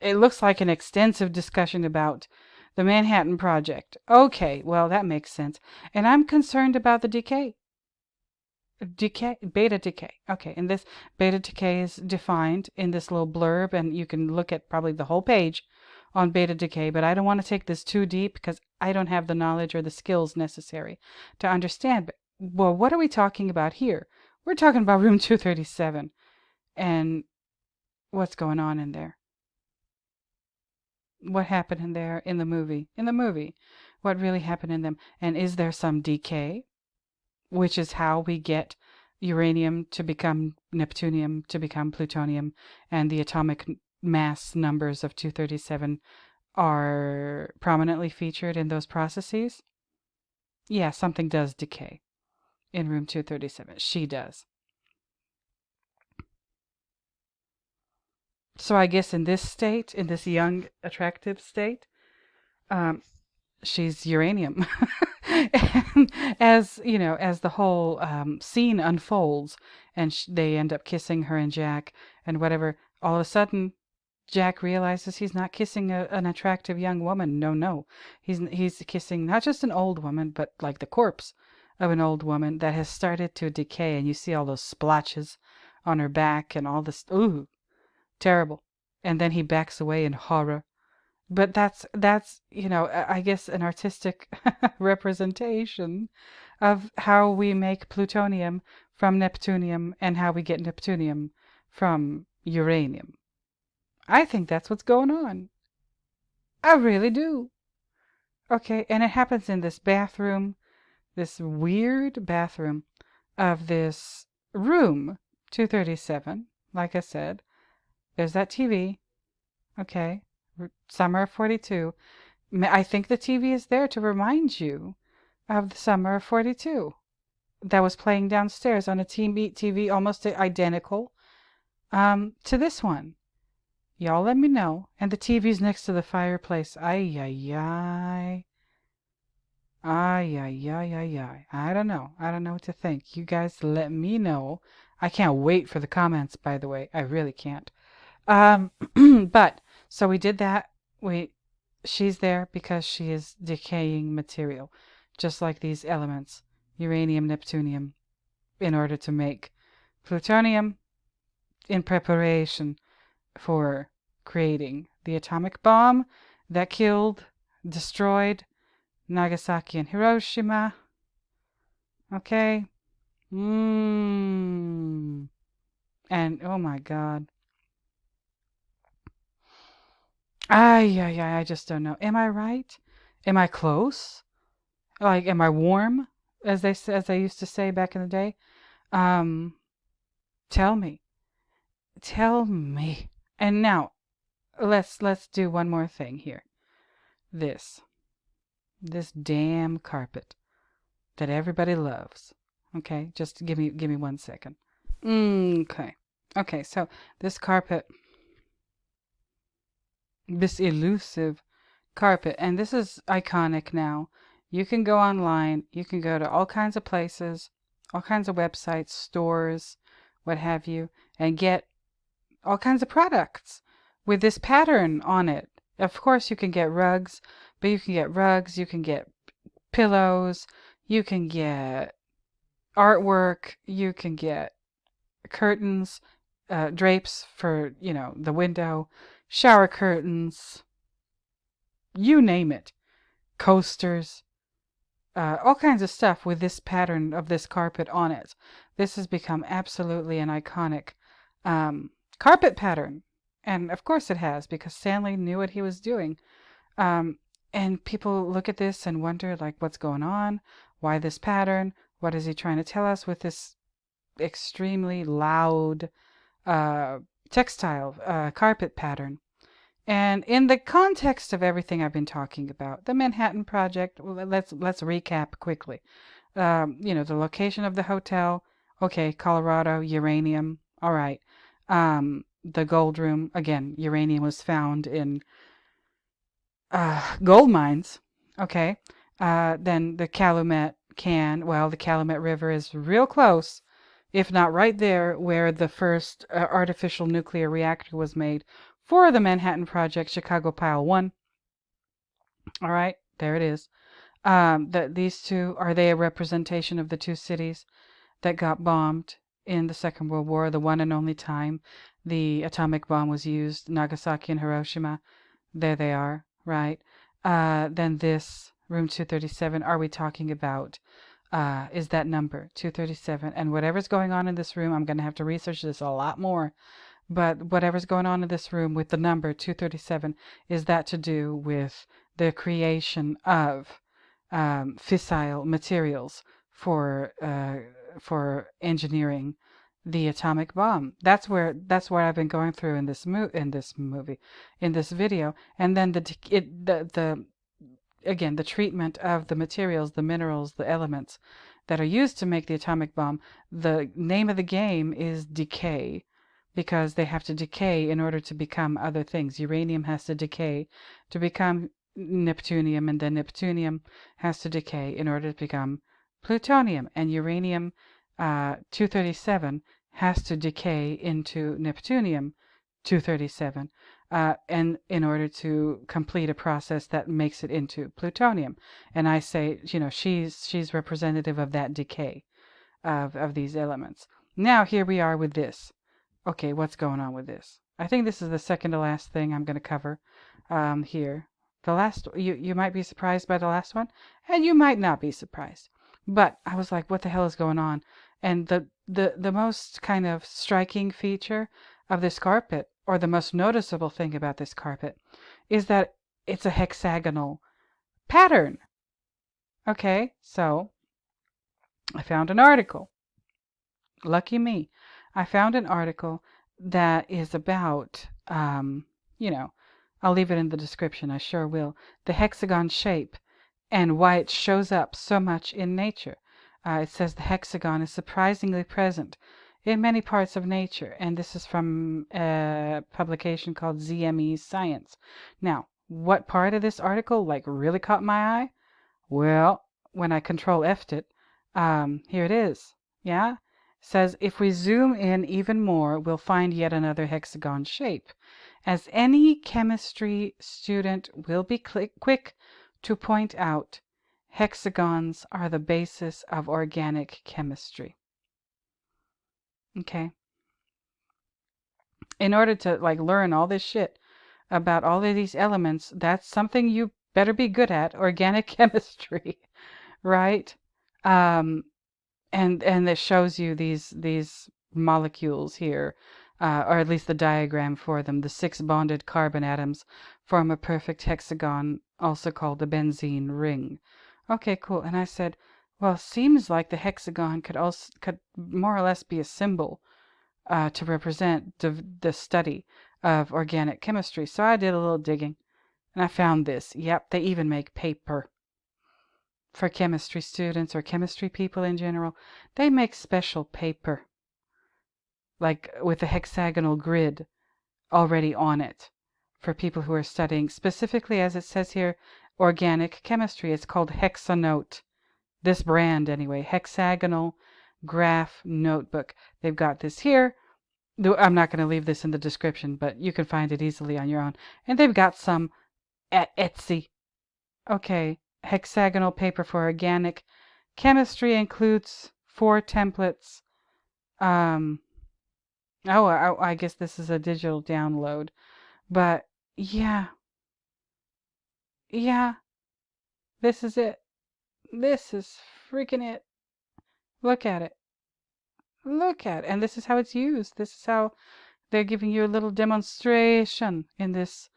it looks like an extensive discussion about the Manhattan Project. Okay, well, that makes sense. And I'm concerned about the decay. Beta decay. Okay, and this beta decay is defined in this little blurb, and you can look at probably the whole page on beta decay, but I don't want to take this too deep because I don't have the knowledge or the skills necessary to understand. But, well, what are we talking about here? We're talking about room 237 and what's going on in there. What happened in there in the movie? In the movie, what really happened in them? And is there some decay, which is how we get uranium to become neptunium to become plutonium, and the atomic mass numbers of 237 are prominently featured in those processes? Yeah, something does decay in room 237. She does. So I guess in this state, in this young, attractive state, she's uranium. And as you know, as the whole scene unfolds, and they end up kissing, her and Jack, and whatever, all of a sudden Jack realizes he's not kissing an attractive young woman. No. He's kissing not just an old woman, but like the corpse of an old woman that has started to decay, and you see all those splotches on her back and all this. Ooh, terrible. And then he backs away in horror. But that's I guess an artistic representation of how we make plutonium from neptunium and how we get neptunium from uranium. I think that's what's going on. I really do. Okay, and it happens in this bathroom, this weird bathroom of this room 237. Like I said, there's that TV. Okay, summer of 42. I think the TV is there to remind you of the summer of 42 that was playing downstairs on a TV almost identical to this one. Y'all let me know. And the TV's next to the fireplace. Ay, ay, ay. Ay, ay, ay, ay, ay. I don't know. I don't know what to think. You guys let me know. I can't wait for the comments, by the way. I really can't. But, so we did that. She's there because she is decaying material. Just like these elements. Uranium, neptunium. In order to make plutonium in preparation for creating the atomic bomb that destroyed Nagasaki and Hiroshima. Okay. And oh my God. I just don't know. Am I right? Am I close? Like, am I warm? As they used to say back in the day. Tell me. Tell me. And now, let's do one more thing here. This damn carpet that everybody loves. Okay, just give me 1 second. Okay, so this carpet, this elusive carpet, and this is iconic now. You can go online, you can go to all kinds of places, all kinds of websites, stores, what have you, and get all kinds of products with this pattern on it. Of course, you can get rugs, but you can get rugs, you can get pillows, you can get artwork, you can get curtains, drapes for, the window, shower curtains, you name it, coasters, all kinds of stuff with this pattern of this carpet on it. This has become absolutely an iconic carpet pattern. And of course it has, because Stanley knew what he was doing. And people look at this and wonder, like, what's going on? Why this pattern? What is he trying to tell us with this extremely loud textile carpet pattern? And in the context of everything I've been talking about, the Manhattan Project, well, let's recap quickly. The location of the hotel. Okay, Colorado, uranium. All right. The gold room. Again, uranium was found in gold mines. Okay. Then the Calumet the Calumet River is real close, if not right there, where the first artificial nuclear reactor was made for the Manhattan Project, Chicago Pile 1. All right, there it is. These two, are they a representation of the two cities that got bombed in the Second World War, the one and only time the atomic bomb was used, Nagasaki and Hiroshima? There they are, right? Then this room 237, are we talking about, is that number 237? And whatever's going on in this room, I'm going to have to research this a lot more. But whatever's going on in this room with the number 237, is that to do with the creation of fissile materials for engineering the atomic bomb? That's what I've been going through in this video. And then again, the treatment of the materials, the minerals, the elements that are used to make the atomic bomb. The name of the game is decay, because they have to decay in order to become other things. Uranium has to decay to become neptunium, and then neptunium has to decay in order to become plutonium, and uranium 237 has to decay into neptunium 237, and in order to complete a process that makes it into plutonium. And I say, she's representative of that decay of these elements. Now here we are with this. Okay, what's going on with this? I think this is the second to last thing I'm going to cover here. The last, you might be surprised by the last one, and you might not be surprised. But I was like, what the hell is going on? And the most kind of striking feature of this carpet, or the most noticeable thing about this carpet, is that it's a hexagonal pattern. Okay, so I found an article. Lucky me. I found an article that is about, I'll leave it in the description, I sure will, the hexagon shape and why it shows up so much in nature. It says the hexagon is surprisingly present in many parts of nature, and this is from a publication called ZME Science. Now, what part of this article really caught my eye? Well, when I Control F'd it, here it is. Yeah? Says if we zoom in even more, we'll find yet another hexagon shape. As any chemistry student will be quick to point out, hexagons are the basis of organic chemistry. Okay? In order to learn all this shit about all of these elements, that's something you better be good at, organic chemistry, right? And it shows you these molecules here, or at least the diagram for them. The 6 bonded carbon atoms form a perfect hexagon, also called the benzene ring. Okay, cool. And I said, well, seems like the hexagon could more or less be a symbol to represent the study of organic chemistry. So I did a little digging, and I found this. Yep, they even make paper. For chemistry students or chemistry people in general, they make special paper, with a hexagonal grid already on it, for people who are studying, specifically, as it says here, organic chemistry. It's called Hexanote. This brand, anyway, Hexagonal Graph Notebook. They've got this here. I'm not going to leave this in the description, but you can find it easily on your own. And they've got some at Etsy. Okay. Hexagonal paper for organic chemistry includes 4 templates. I guess this is a digital download. But yeah, this is it. This is freaking it. Look at it. Look at it. And this is how it's used. This is how they're giving you a little demonstration in this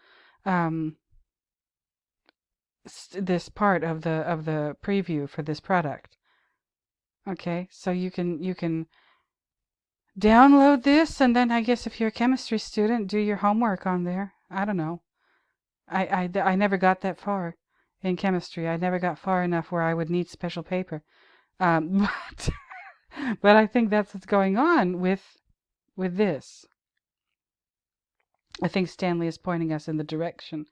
this part of the preview for this product. Okay, so you can download this, and then I guess if you're a chemistry student, do your homework on there. I don't know. I never got that far in chemistry. I never got far enough where I would need special paper. But but I think that's what's going on with this. I think Stanley is pointing us in the direction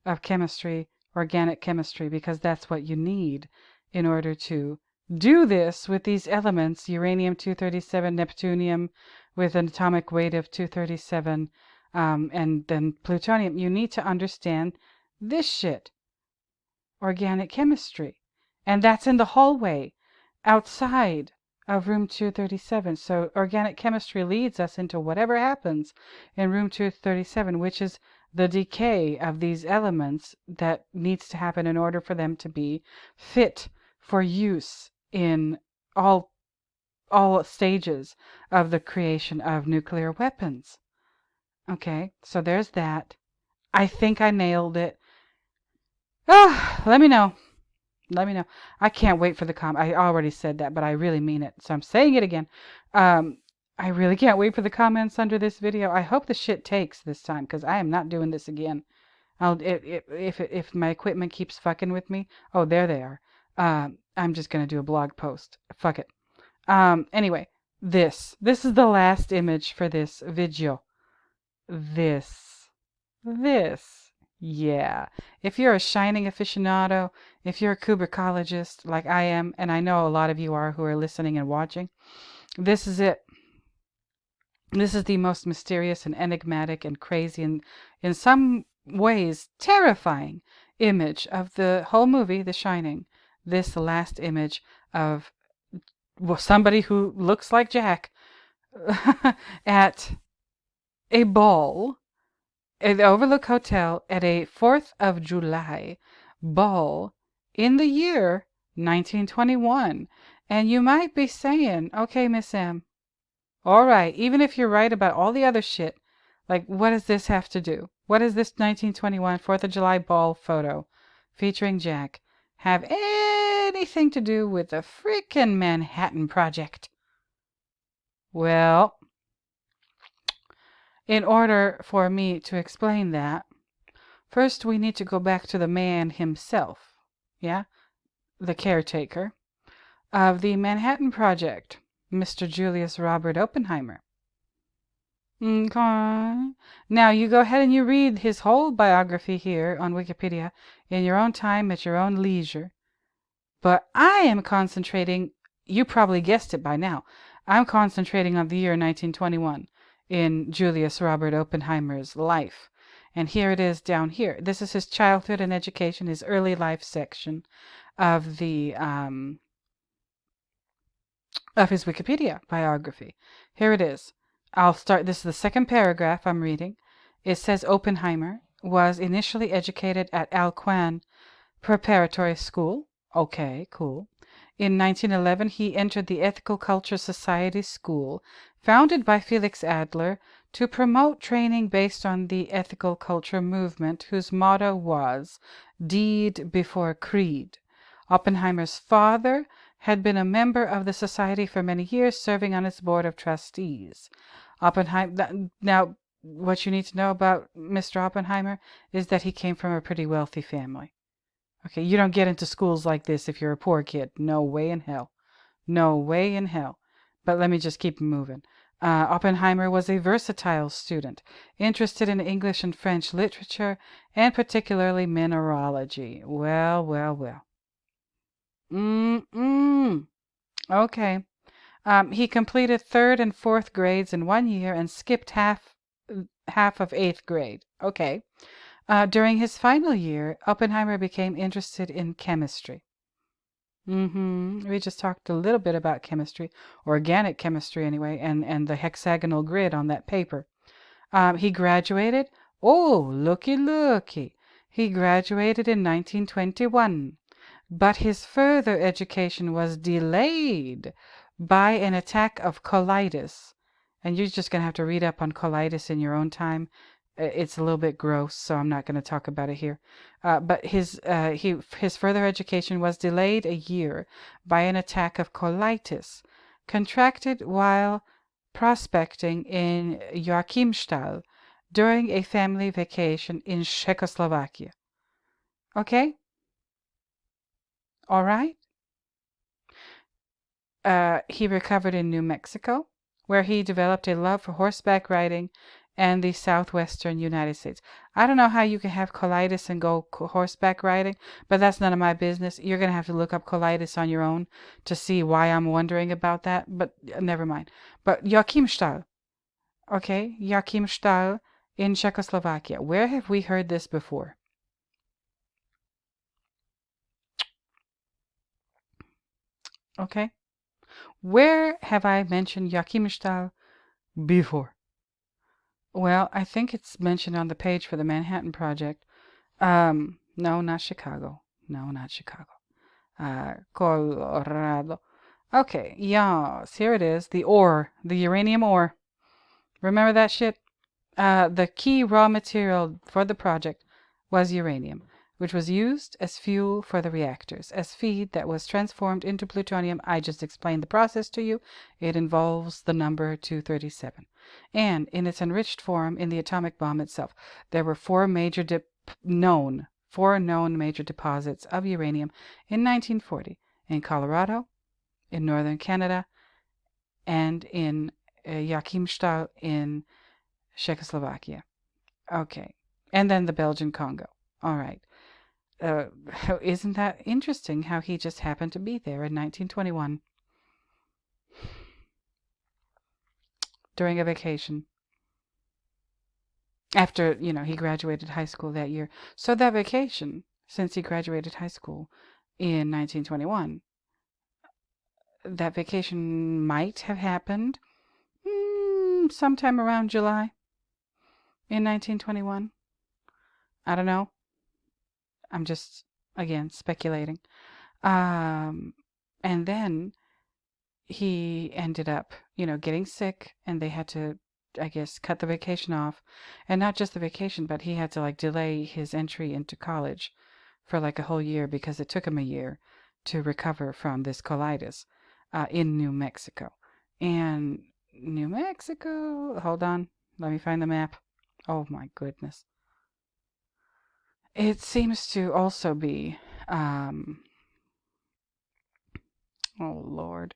of chemistry, organic chemistry, because that's what you need in order to do this with these elements, uranium 237, neptunium with an atomic weight of 237, and then plutonium. You need to understand this shit, organic chemistry. And that's in the hallway outside of room 237. So organic chemistry leads us into whatever happens in room 237, which is the decay of these elements that needs to happen in order for them to be fit for use in all stages of the creation of nuclear weapons. Okay, so there's that. I think I nailed it. Let me know. Let me know. I can't wait for the I already said that, but I really mean it. So I'm saying it again. I really can't wait for the comments under this video. I hope the shit takes this time, because I am not doing this again. If my equipment keeps fucking with me, oh, there they are. I'm just gonna do a blog post. Fuck it. Anyway, this is the last image for this video. This. Yeah. If you're a shining aficionado, if you're a Kubrickologist like I am, and I know a lot of you are who are listening and watching, this is it. This is the most mysterious and enigmatic and crazy and in some ways terrifying image of the whole movie, The Shining. This last image of somebody who looks like Jack at a ball at the Overlook Hotel at a 4th of July ball in the year 1921. And you might be saying, okay, Miss M, all right, even if you're right about all the other shit, like, what does this have to do? What does this 1921 4th of July ball photo featuring Jack have anything to do with the frickin' Manhattan Project? Well, in order for me to explain that, first we need to go back to the man himself, yeah? The caretaker of the Manhattan Project, Mr. Julius Robert Oppenheimer. Okay. Now you go ahead and you read his whole biography here on Wikipedia in your own time, at your own leisure. But I am concentrating, you probably guessed it by now, I'm concentrating on the year 1921 in Julius Robert Oppenheimer's life. And here it is down here. This is his childhood and education, his early life section of the of his Wikipedia biography. Here it is. I'll start. This is the second paragraph I'm reading. It says Oppenheimer was initially educated at Alcuin Preparatory School. Okay, cool. In 1911, he entered the Ethical Culture Society School, founded by Felix Adler, to promote training based on the ethical culture movement, whose motto was "Deed before Creed." Oppenheimer's father had been a member of the society for many years, serving on its board of trustees. Now, what you need to know about Mr. Oppenheimer is that he came from a pretty wealthy family. Okay, you don't get into schools like this if you're a poor kid. No way in hell. No way in hell. But let me just keep moving. Oppenheimer was a versatile student, interested in English and French literature, and particularly mineralogy. Well, well, well. Okay. He completed 3rd and 4th grades in 1 year and skipped half of 8th grade. Okay. During his final year, Oppenheimer became interested in chemistry. We just talked a little bit about chemistry, organic chemistry anyway, and the hexagonal grid on that paper. He graduated. Oh, looky. He graduated in 1921. But his further education was delayed by an attack of colitis. And you're just going to have to read up on colitis in your own time. It's a little bit gross, so I'm not going to talk about it here. But his further education was delayed a year by an attack of colitis, contracted while prospecting in Joachimsthal during a family vacation in Czechoslovakia. Okay? All right? He recovered in New Mexico, where he developed a love for horseback riding and the southwestern United States. I don't know how you can have colitis and go horseback riding, but that's none of my business. You're going to have to look up colitis on your own to see why I'm wondering about that, but never mind. But Joachim Stahl, okay? Joachim Stahl in Czechoslovakia. Where have we heard this before? Okay? Where have I mentioned Joachim Stahl before? Well, I think it's mentioned on the page for the Manhattan Project. No, not Chicago. No, not Chicago. Colorado. Okay, yes, here it is. The ore, the uranium ore. Remember that shit? The key raw material for the project was uranium, which was used as fuel for the reactors, as feed that was transformed into plutonium. I just explained the process to you. It involves the number 237. And in its enriched form in the atomic bomb itself, there were four known major deposits of uranium in 1940 in Colorado, in northern Canada, and in Joachim Stahl in Czechoslovakia. Okay. And then the Belgian Congo. All right. Isn't that interesting how he just happened to be there in 1921 during a vacation after, he graduated high school that year. So that vacation, since he graduated high school in 1921, that vacation might have happened sometime around July in 1921. I don't know. I'm just, again, speculating. And then he ended up, getting sick, and they had to, I guess, cut the vacation off. And not just the vacation, but he had to, delay his entry into college for, a whole year because it took him a year to recover from this colitis in New Mexico. And New Mexico, hold on, let me find the map. Oh, my goodness. It seems to also be, oh, Lord.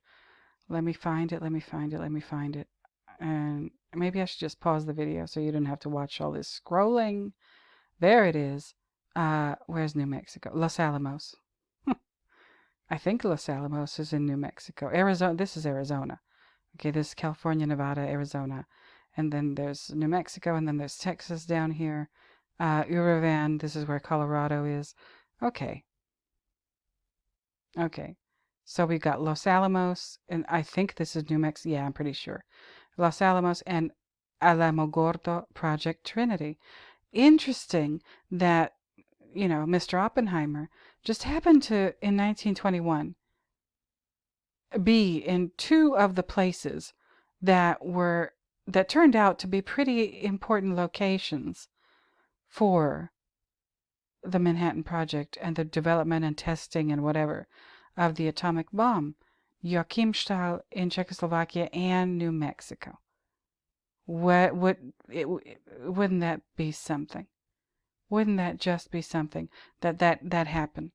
Let me find it. And maybe I should just pause the video so you don't have to watch all this scrolling. There it is. Where's New Mexico? Los Alamos. I think Los Alamos is in New Mexico. Arizona. This is Arizona. Okay, this is California, Nevada, Arizona. And then there's New Mexico, and then there's Texas down here. Uravan. This is where Colorado is. Okay. So we've got Los Alamos, and I think this is New Mexico. Yeah, I'm pretty sure. Los Alamos and Alamogordo Project Trinity. Interesting that, Mr. Oppenheimer just happened to, in 1921, be in two of the places that turned out to be pretty important locations for the Manhattan Project and the development and testing and whatever of the atomic bomb. Joachim Stahl in Czechoslovakia and New Mexico. Wouldn't that be something? Wouldn't that just be something that happened?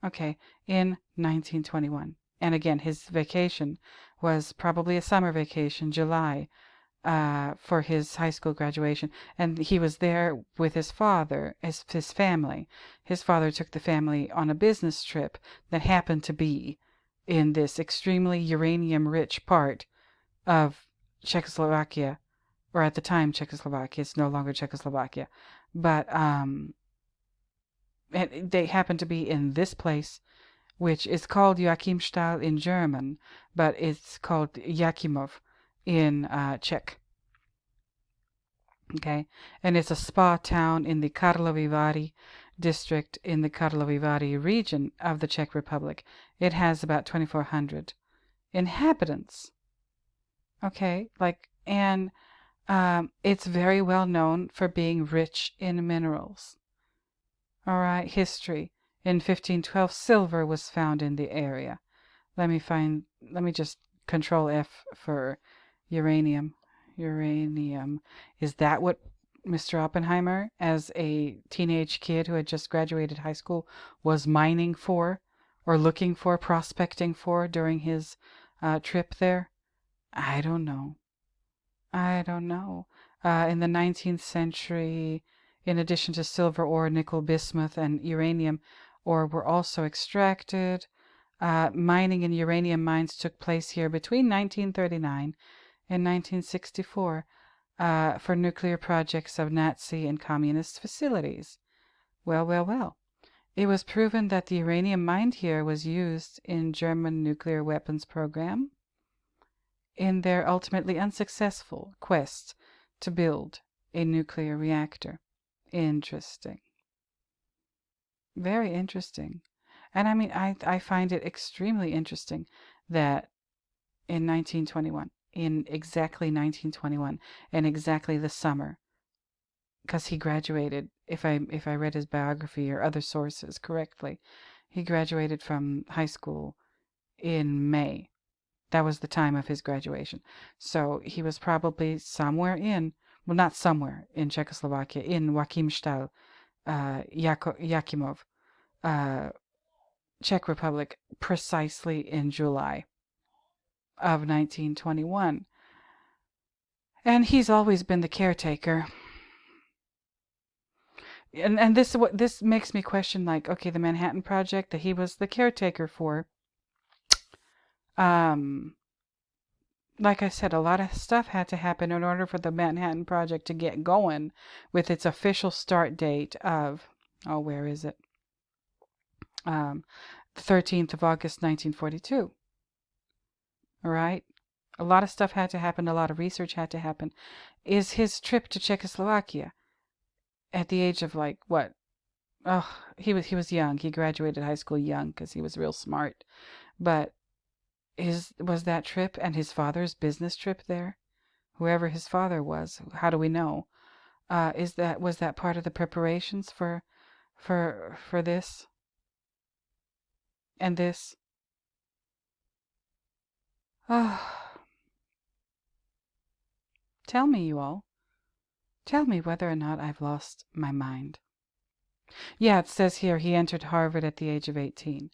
Okay, in 1921. And again, his vacation was probably a summer vacation, July, for his high school graduation. And he was there with his father, his family. His father took the family on a business trip that happened to be in this extremely uranium-rich part of Czechoslovakia, or at the time Czechoslovakia. It's no longer Czechoslovakia. But they happened to be in this place, which is called Joachim Stahl in German, but it's called Jakimov in Czech. Okay, and it's a spa town in the Karlovy Vary district in the Karlovy Vary region of the Czech Republic. It has about 2,400 inhabitants. Okay, and it's very well known for being rich in minerals. All right, history. In 1512, silver was found in the area. Let me just Control F for uranium. Uranium. Is that what Mr. Oppenheimer, as a teenage kid who had just graduated high school, was mining for or looking for, prospecting for during his trip there? I don't know. I don't know. In the 19th century, in addition to silver ore, nickel, bismuth, and uranium ore were also extracted. Mining in uranium mines took place here between 1939 and 1964 for nuclear projects of Nazi and communist facilities. Well, well, well. It was proven that the uranium mined here was used in German nuclear weapons program in their ultimately unsuccessful quest to build a nuclear reactor. Interesting. Very interesting. And I mean, I find it extremely interesting that in 1921, in exactly 1921, and exactly the summer, because he graduated, if I read his biography or other sources correctly, he graduated from high school in May. That was the time of his graduation. So he was probably somewhere in, well, not somewhere in Czechoslovakia, in Joachimsthal, Yakimov, uh, Czech Republic, precisely in July of 1921. And he's always been the caretaker. And this makes me question, like, okay, the Manhattan Project that he was the caretaker for. Like I said, a lot of stuff had to happen in order for the Manhattan Project to get going, with its official start date of, oh, where is it? The 13th of August, 1942. All right. A lot of stuff had to happen. A lot of research had to happen. Is his trip to Czechoslovakia at the age of, like, what? Oh, he was young. He graduated high school young because he was real smart. But was that trip and his father's business trip there? Whoever his father was, how do we know? Was that part of the preparations for this and this? Oh, tell me, you all. Tell me whether or not I've lost my mind. Yeah, it says here he entered Harvard at the age of 18.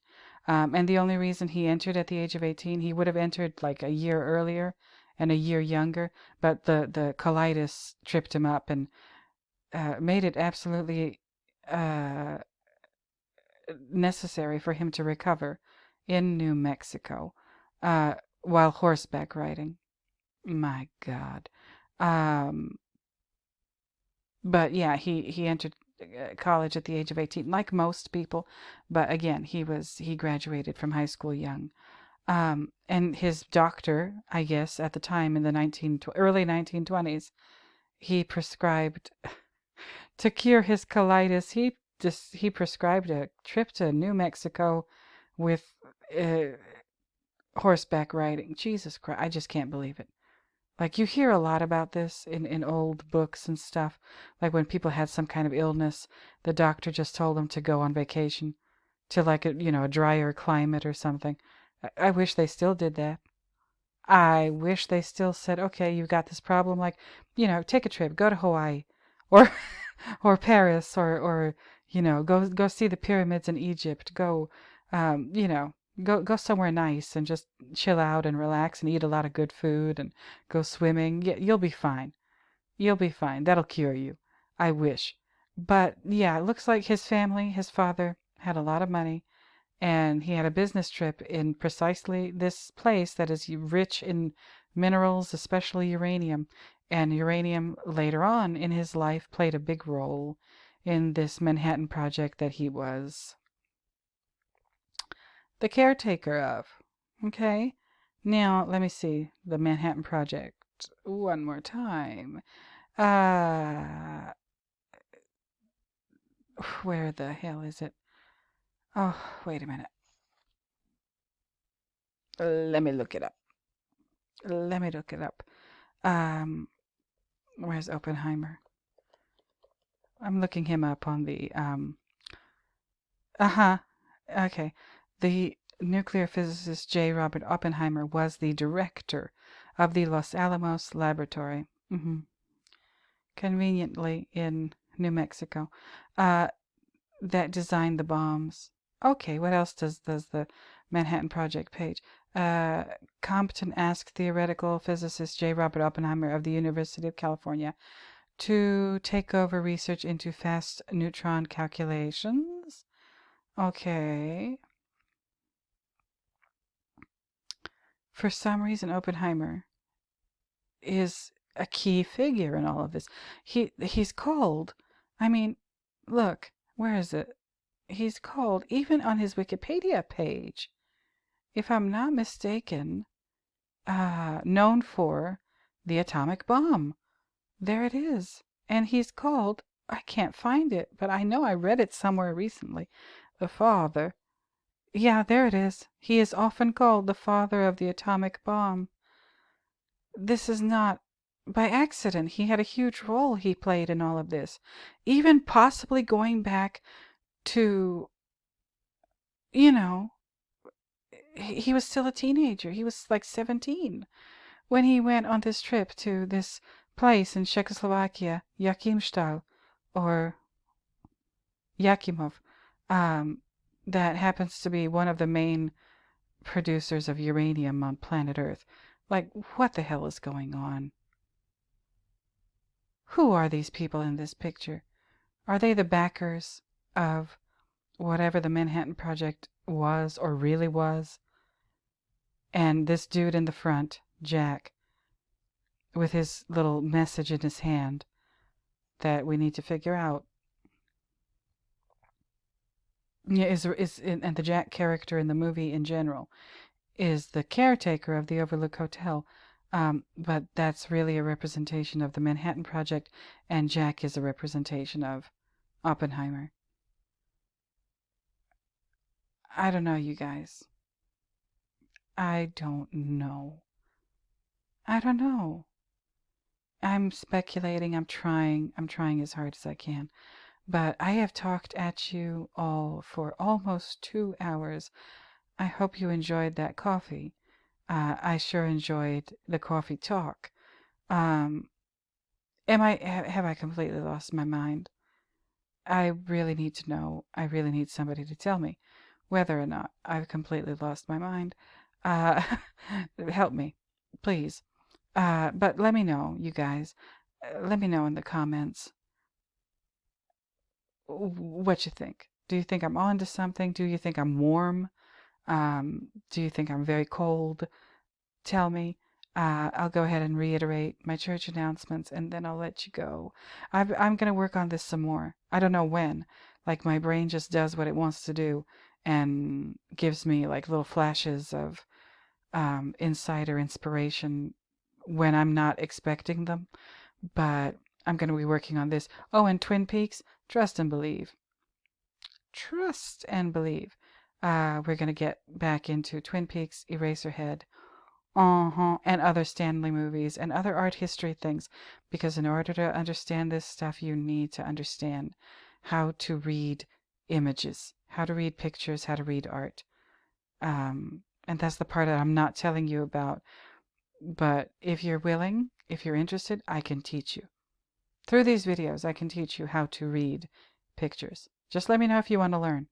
And the only reason he entered at the age of 18, he would have entered like a year earlier and a year younger, but the colitis tripped him up and made it absolutely uh, necessary for him to recover in New Mexico while horseback riding. My God. Um, but yeah, he entered college at the age of 18, like most people. But again, he graduated from high school young. And his doctor, I guess, at the time in the early 1920s, he prescribed to cure his colitis. He prescribed a trip to New Mexico with uh, horseback riding. Jesus Christ, I just can't believe it. Like, you hear a lot about this in old books and stuff. Like when people had some kind of illness, the doctor just told them to go on vacation to, like, a drier climate or something. I wish they still did that. I wish they still said, okay, you've got this problem, like, take a trip, go to Hawaii or or Paris or go see the pyramids in Egypt. Go um, you know, go somewhere nice and just chill out and relax and eat a lot of good food and go swimming. You'll be fine. You'll be fine. That'll cure you. I wish. But yeah, it looks like his family, his father had a lot of money and he had a business trip in precisely this place that is rich in minerals, especially uranium. And uranium later on in his life played a big role in this Manhattan Project that he was the caretaker of. Okay? Now, let me see the Manhattan Project one more time. Uh, where the hell is it? Oh, wait a minute. Let me look it up. Let me look it up. Um, where's Oppenheimer? I'm looking him up on the uh-huh. Okay. The nuclear physicist J. Robert Oppenheimer was the director of the Los Alamos laboratory. conveniently in New Mexico, uh, that designed the bombs. Okay, what else does the Manhattan Project page? Uh, Compton asked theoretical physicist J. Robert Oppenheimer of the University of California to take over research into fast neutron calculations. Okay. For some reason, Oppenheimer is a key figure in all of this. He's called. I mean, look, where is it? He's called even on his Wikipedia page, if I'm not mistaken, known for the atomic bomb. There it is. And he's called, I can't find it, but I know I read it somewhere recently. The father. Yeah, there it is. He is often called the father of the atomic bomb. This is not by accident. He had a huge role he played in all of this. Even possibly going back to, you know, he was still a teenager. He was like 17 when he went on this trip to this place in Czechoslovakia, Jakimstal, or Yakimov, um, that happens to be one of the main producers of uranium on planet Earth. Like, what the hell is going on? Who are these people in this picture? Are they the backers of whatever the Manhattan Project was or really was? And this dude in the front, Jack, with his little message in his hand that we need to figure out. Yeah, and the Jack character in the movie in general is the caretaker of the Overlook Hotel. But that's really a representation of the Manhattan Project, and Jack is a representation of Oppenheimer. I don't know, you guys. I don't know. I don't know. I'm speculating. I'm trying as hard as I can. But I have talked at you all for almost 2 hours. I hope you enjoyed that coffee. I sure enjoyed the coffee talk. Um, have I completely lost my mind? I really need to know. I really need somebody to tell me whether or not I've completely lost my mind. Uh, help me, please. But let me know, you guys. Let me know in the comments what you think. Do you think I'm on to something? Do you think I'm warm? Do you think I'm very cold? Tell me. I'll go ahead and reiterate my church announcements and then I'll let you go. I'm going to work on this some more. I don't know when. Like my brain just does what it wants to do and gives me like little flashes of insight or inspiration when I'm not expecting them. But I'm going to be working on this. Oh, and Twin Peaks, trust and believe. Trust and believe. We're going to get back into Twin Peaks, Eraserhead, and other Stanley movies and other art history things. Because in order to understand this stuff, you need to understand how to read images, how to read pictures, how to read art. And that's the part that I'm not telling you about. But if you're willing, if you're interested, I can teach you. Through these videos, I can teach you how to read pictures. Just let me know if you want to learn.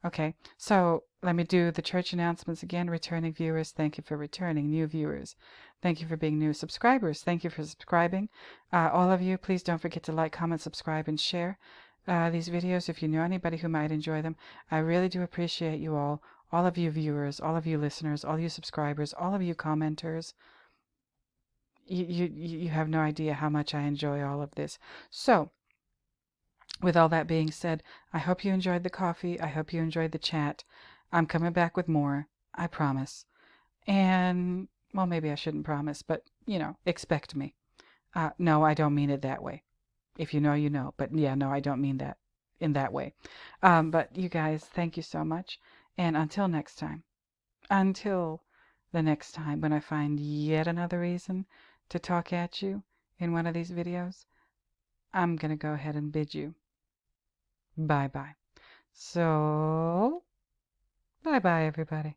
Okay, so let me do the church announcements again. Returning viewers, thank you for returning. New viewers, thank you for being new. Subscribers, thank you for subscribing. All of you, please don't forget to like, comment, subscribe, and share these videos if you know anybody who might enjoy them. I really do appreciate you all of you viewers, all of you listeners, all you subscribers, all of you commenters. You have no idea how much I enjoy all of this. So, with all that being said, I hope you enjoyed the coffee. I hope you enjoyed the chat. I'm coming back with more. I promise. And, well, maybe I shouldn't promise, but, expect me. No, I don't mean it that way. If you know, you know. But yeah, no, I don't mean that in that way. But you guys, thank you so much. And until next time, until the next time when I find yet another reason to talk at you in one of these videos, I'm going to go ahead and bid you bye-bye. So, bye-bye, everybody.